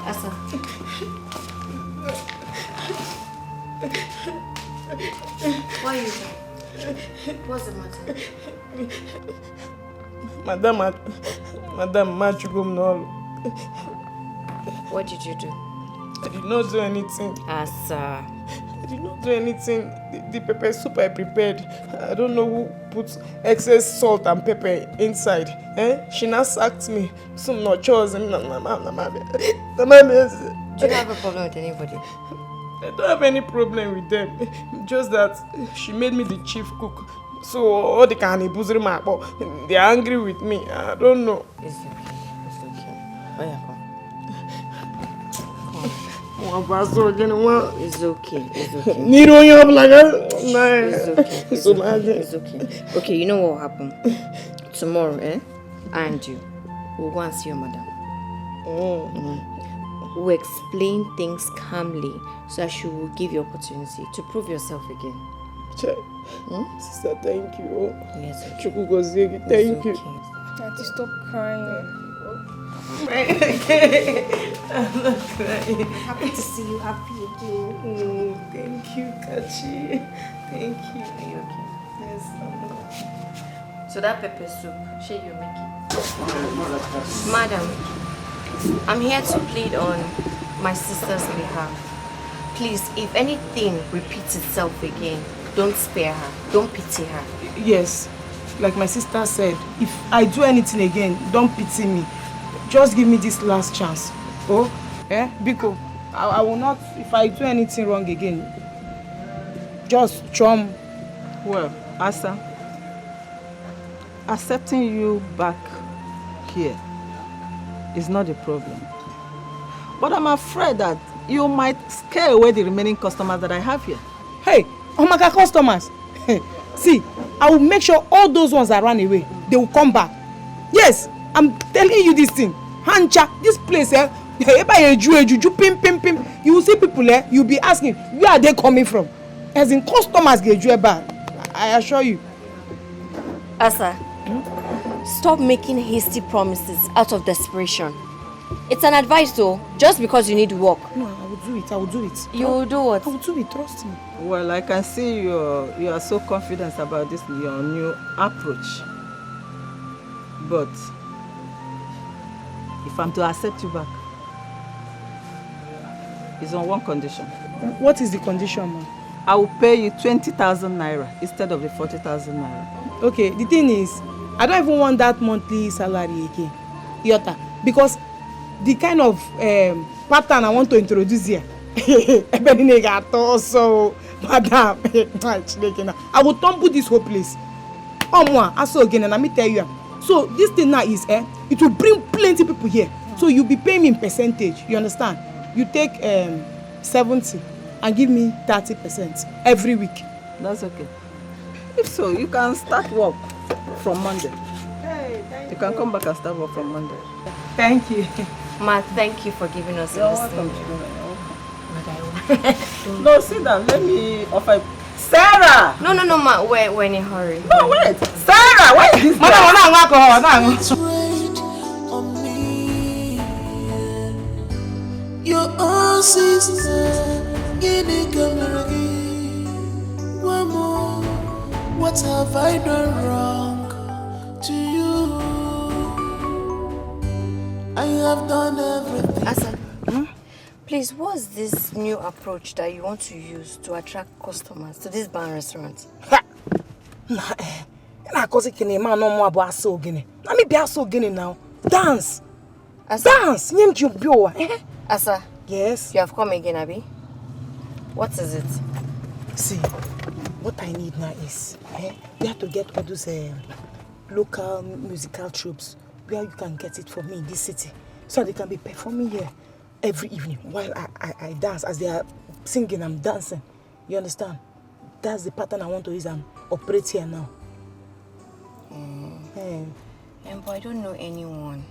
Asa. Why are you crying? What's the matter? Madam Machugum Nolo. What did you do? I did not do anything. Asa. I did not do anything. The pepper soup I prepared, I don't know who put excess salt and pepper inside. She now sacked me. Some not chose. Do you have a problem with anybody? I don't have any problem with them. Just that she made me the chief cook. So all the cannibals, they are angry with me. I don't know. It's okay. It's okay. Oh yeah, come. It's okay. It's okay. It's okay. It's okay. Okay, you know what will happen? Tomorrow, I and you, we'll go and see your madam. We'll explain things calmly so that she will give you opportunity to prove yourself again. Sister, thank you. Yes, okay. Thank you. Auntie, stop crying. I'm not crying. Happy to see you happy again. Thank you, Kachi. Thank you. Are you okay? Yes, I'm okay. So that pepper soup, shall you make it? Madam, I'm here to plead on my sister's behalf. Please, if anything repeats itself again, don't spare her. Don't pity her. Yes, like my sister said, if I do anything again, don't pity me. Just give me this last chance. Oh, Biko, I will not, if I do anything wrong again, just chum. Well, Asa, accepting you back here is not a problem. But I'm afraid that you might scare away the remaining customers that I have here. Hey, Omaka customers. See, I will make sure all those ones that ran away, they will come back. Yes, I'm telling you this thing. Hancha, this place, you will see people there, you'll be asking, where are they coming from? As in customers get you back. I assure you. Asa, stop making hasty promises out of desperation. It's an advice though, just because you need work. No, I will do it. I will do it. You will do what? I will do it, trust me. Well, I can see you are so confident about this, your new approach. But if I'm to accept you back, it's on one condition. What is the condition, ma'am? I will pay you 20,000 naira instead of the 40,000 naira. Okay, the thing is, I don't even want that monthly salary again. Yota, because the kind of pattern I want to introduce here, so madam, I will tumble this whole place. Also again, and let me tell you. So this thing now is, it will bring plenty people here. So you'll be paying me in percentage. You understand? You take 70 and give me 30% every week. That's okay. If so, you can start work from Monday. Hey, you can come back and start work from Monday. Thank you. Ma, thank you for giving us You're this welcome. thing. No, sit down. Let me offer. Sarah! No, ma, we're in a hurry. No, wait. Sarah, why is this? Your own sister, Ini one more. What have I done wrong to you? I have done everything. Asa, please, what's this new approach that you want to use to attract customers to this bar restaurant? Now, cause it can man no more about so gini. Let me be so gini now. Dance. Dance! Asa. Yes? You have come again, Abi? What is it? See, what I need now is, you have to get all those local musical troops where you can get it for me in this city. So they can be performing here every evening while I dance. As they are singing, I'm dancing. You understand? That's the pattern I want to use and operate here now. But I don't know anyone.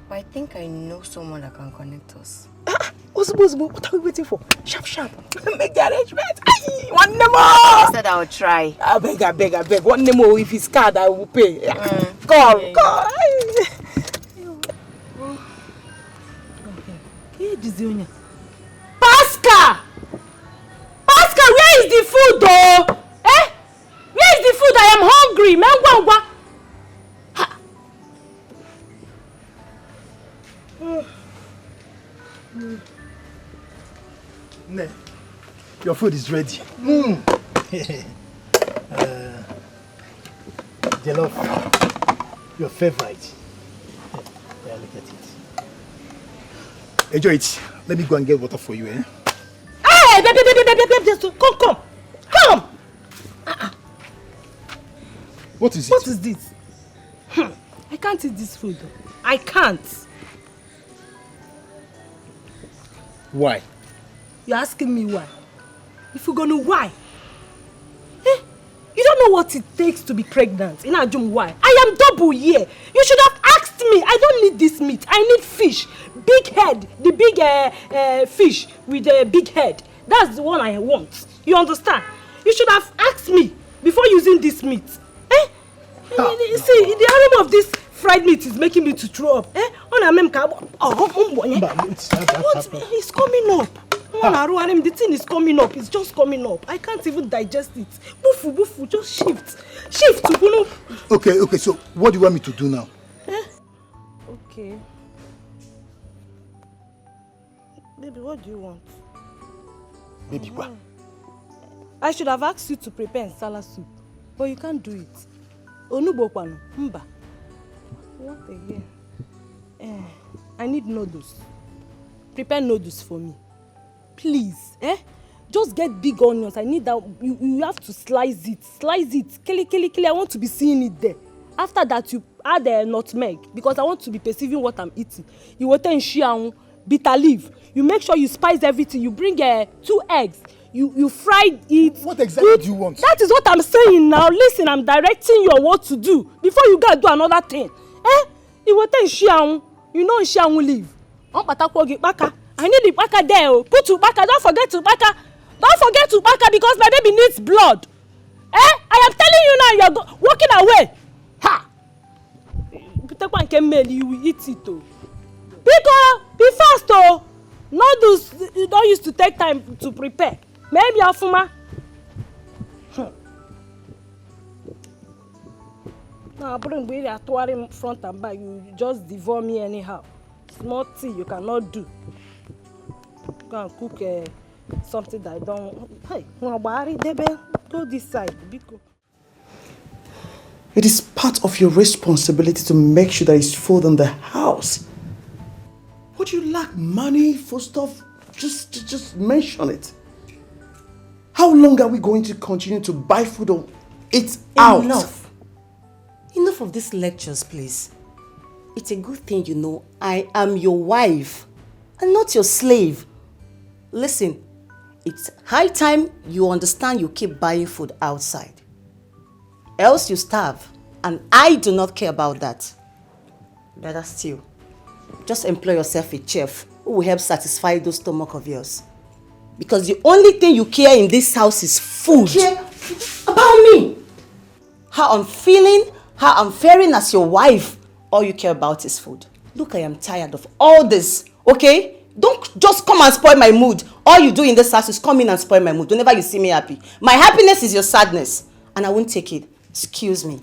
But I think I know someone that can connect us. What are we waiting for? Sharp. Make the arrangement. One more. I said I would try. I beg. One more. If it's card, I will pay. Call. Pascal, where is the food though? Where is the food? I am hungry. Mengwa. Ne, your food is ready. Jollof, your favorite. Yeah, look at it. Enjoy it. Let me go and get water for you, eh? Hey, baby, come. What is it? What is this? I can't eat this food. I can't. Why? You're asking me why? If you're gonna why? You don't know what it takes to be pregnant. In Ajum, why? I am double here. You should have asked me. I don't need this meat. I need fish. Big head. The big fish with the big head. That's the one I want. You understand? You should have asked me before using this meat. See, the aroma of this fried meat is making me to throw up. What? It's coming up. The thing is coming up. It's just coming up. I can't even digest it. Bufu, just shift. Okay. So what do you want me to do now? Okay. Baby, what do you want? Baby, what? I should have asked you to prepare nsala soup, but you can't do it. Onugbo kwanu, mba. What again? I need noodles. Prepare noodles for me. Please, Just get big onions. I need that. You have to slice it. Kill. I want to be seeing it there. After that, you add a nutmeg because I want to be perceiving what I'm eating. You want to bitter leaf. You make sure you spice everything. You bring 2 eggs. You fry it. What exactly do you want? That is what I'm saying now. Listen, I'm directing you on what to do before you go do another thing. You want to you know Nshianwu leaf. I need the baka there. Put to baka. Don't forget to baka because my baby needs blood. I am telling you now, you are walking away. Ha! You will eat it. Because be fast, oh. Noodles you don't used to take time to prepare. Maybe Afuma. Now bring me the front and back. You just devour me anyhow. Small tea you cannot do. Go and cook something that I don't. Hey, go this side. It is part of your responsibility to make sure there is food in the house. Would you lack money for stuff? Just mention it. How long are we going to continue to buy food or eat out? Enough of these lectures, please. It's a good thing you know I am your wife and not your slave. Listen, it's high time you understand you keep buying food outside. Else you starve, and I do not care about that. Better still, just employ yourself a chef who will help satisfy those stomach of yours. Because the only thing you care in this house is food. Care about me? How I'm feeling, how I'm faring as your wife, all you care about is food. Look, I am tired of all this, okay? Don't just come and spoil my mood. All you do in this house is come in and spoil my mood whenever you see me happy. My happiness is your sadness, and I won't take it. Excuse me.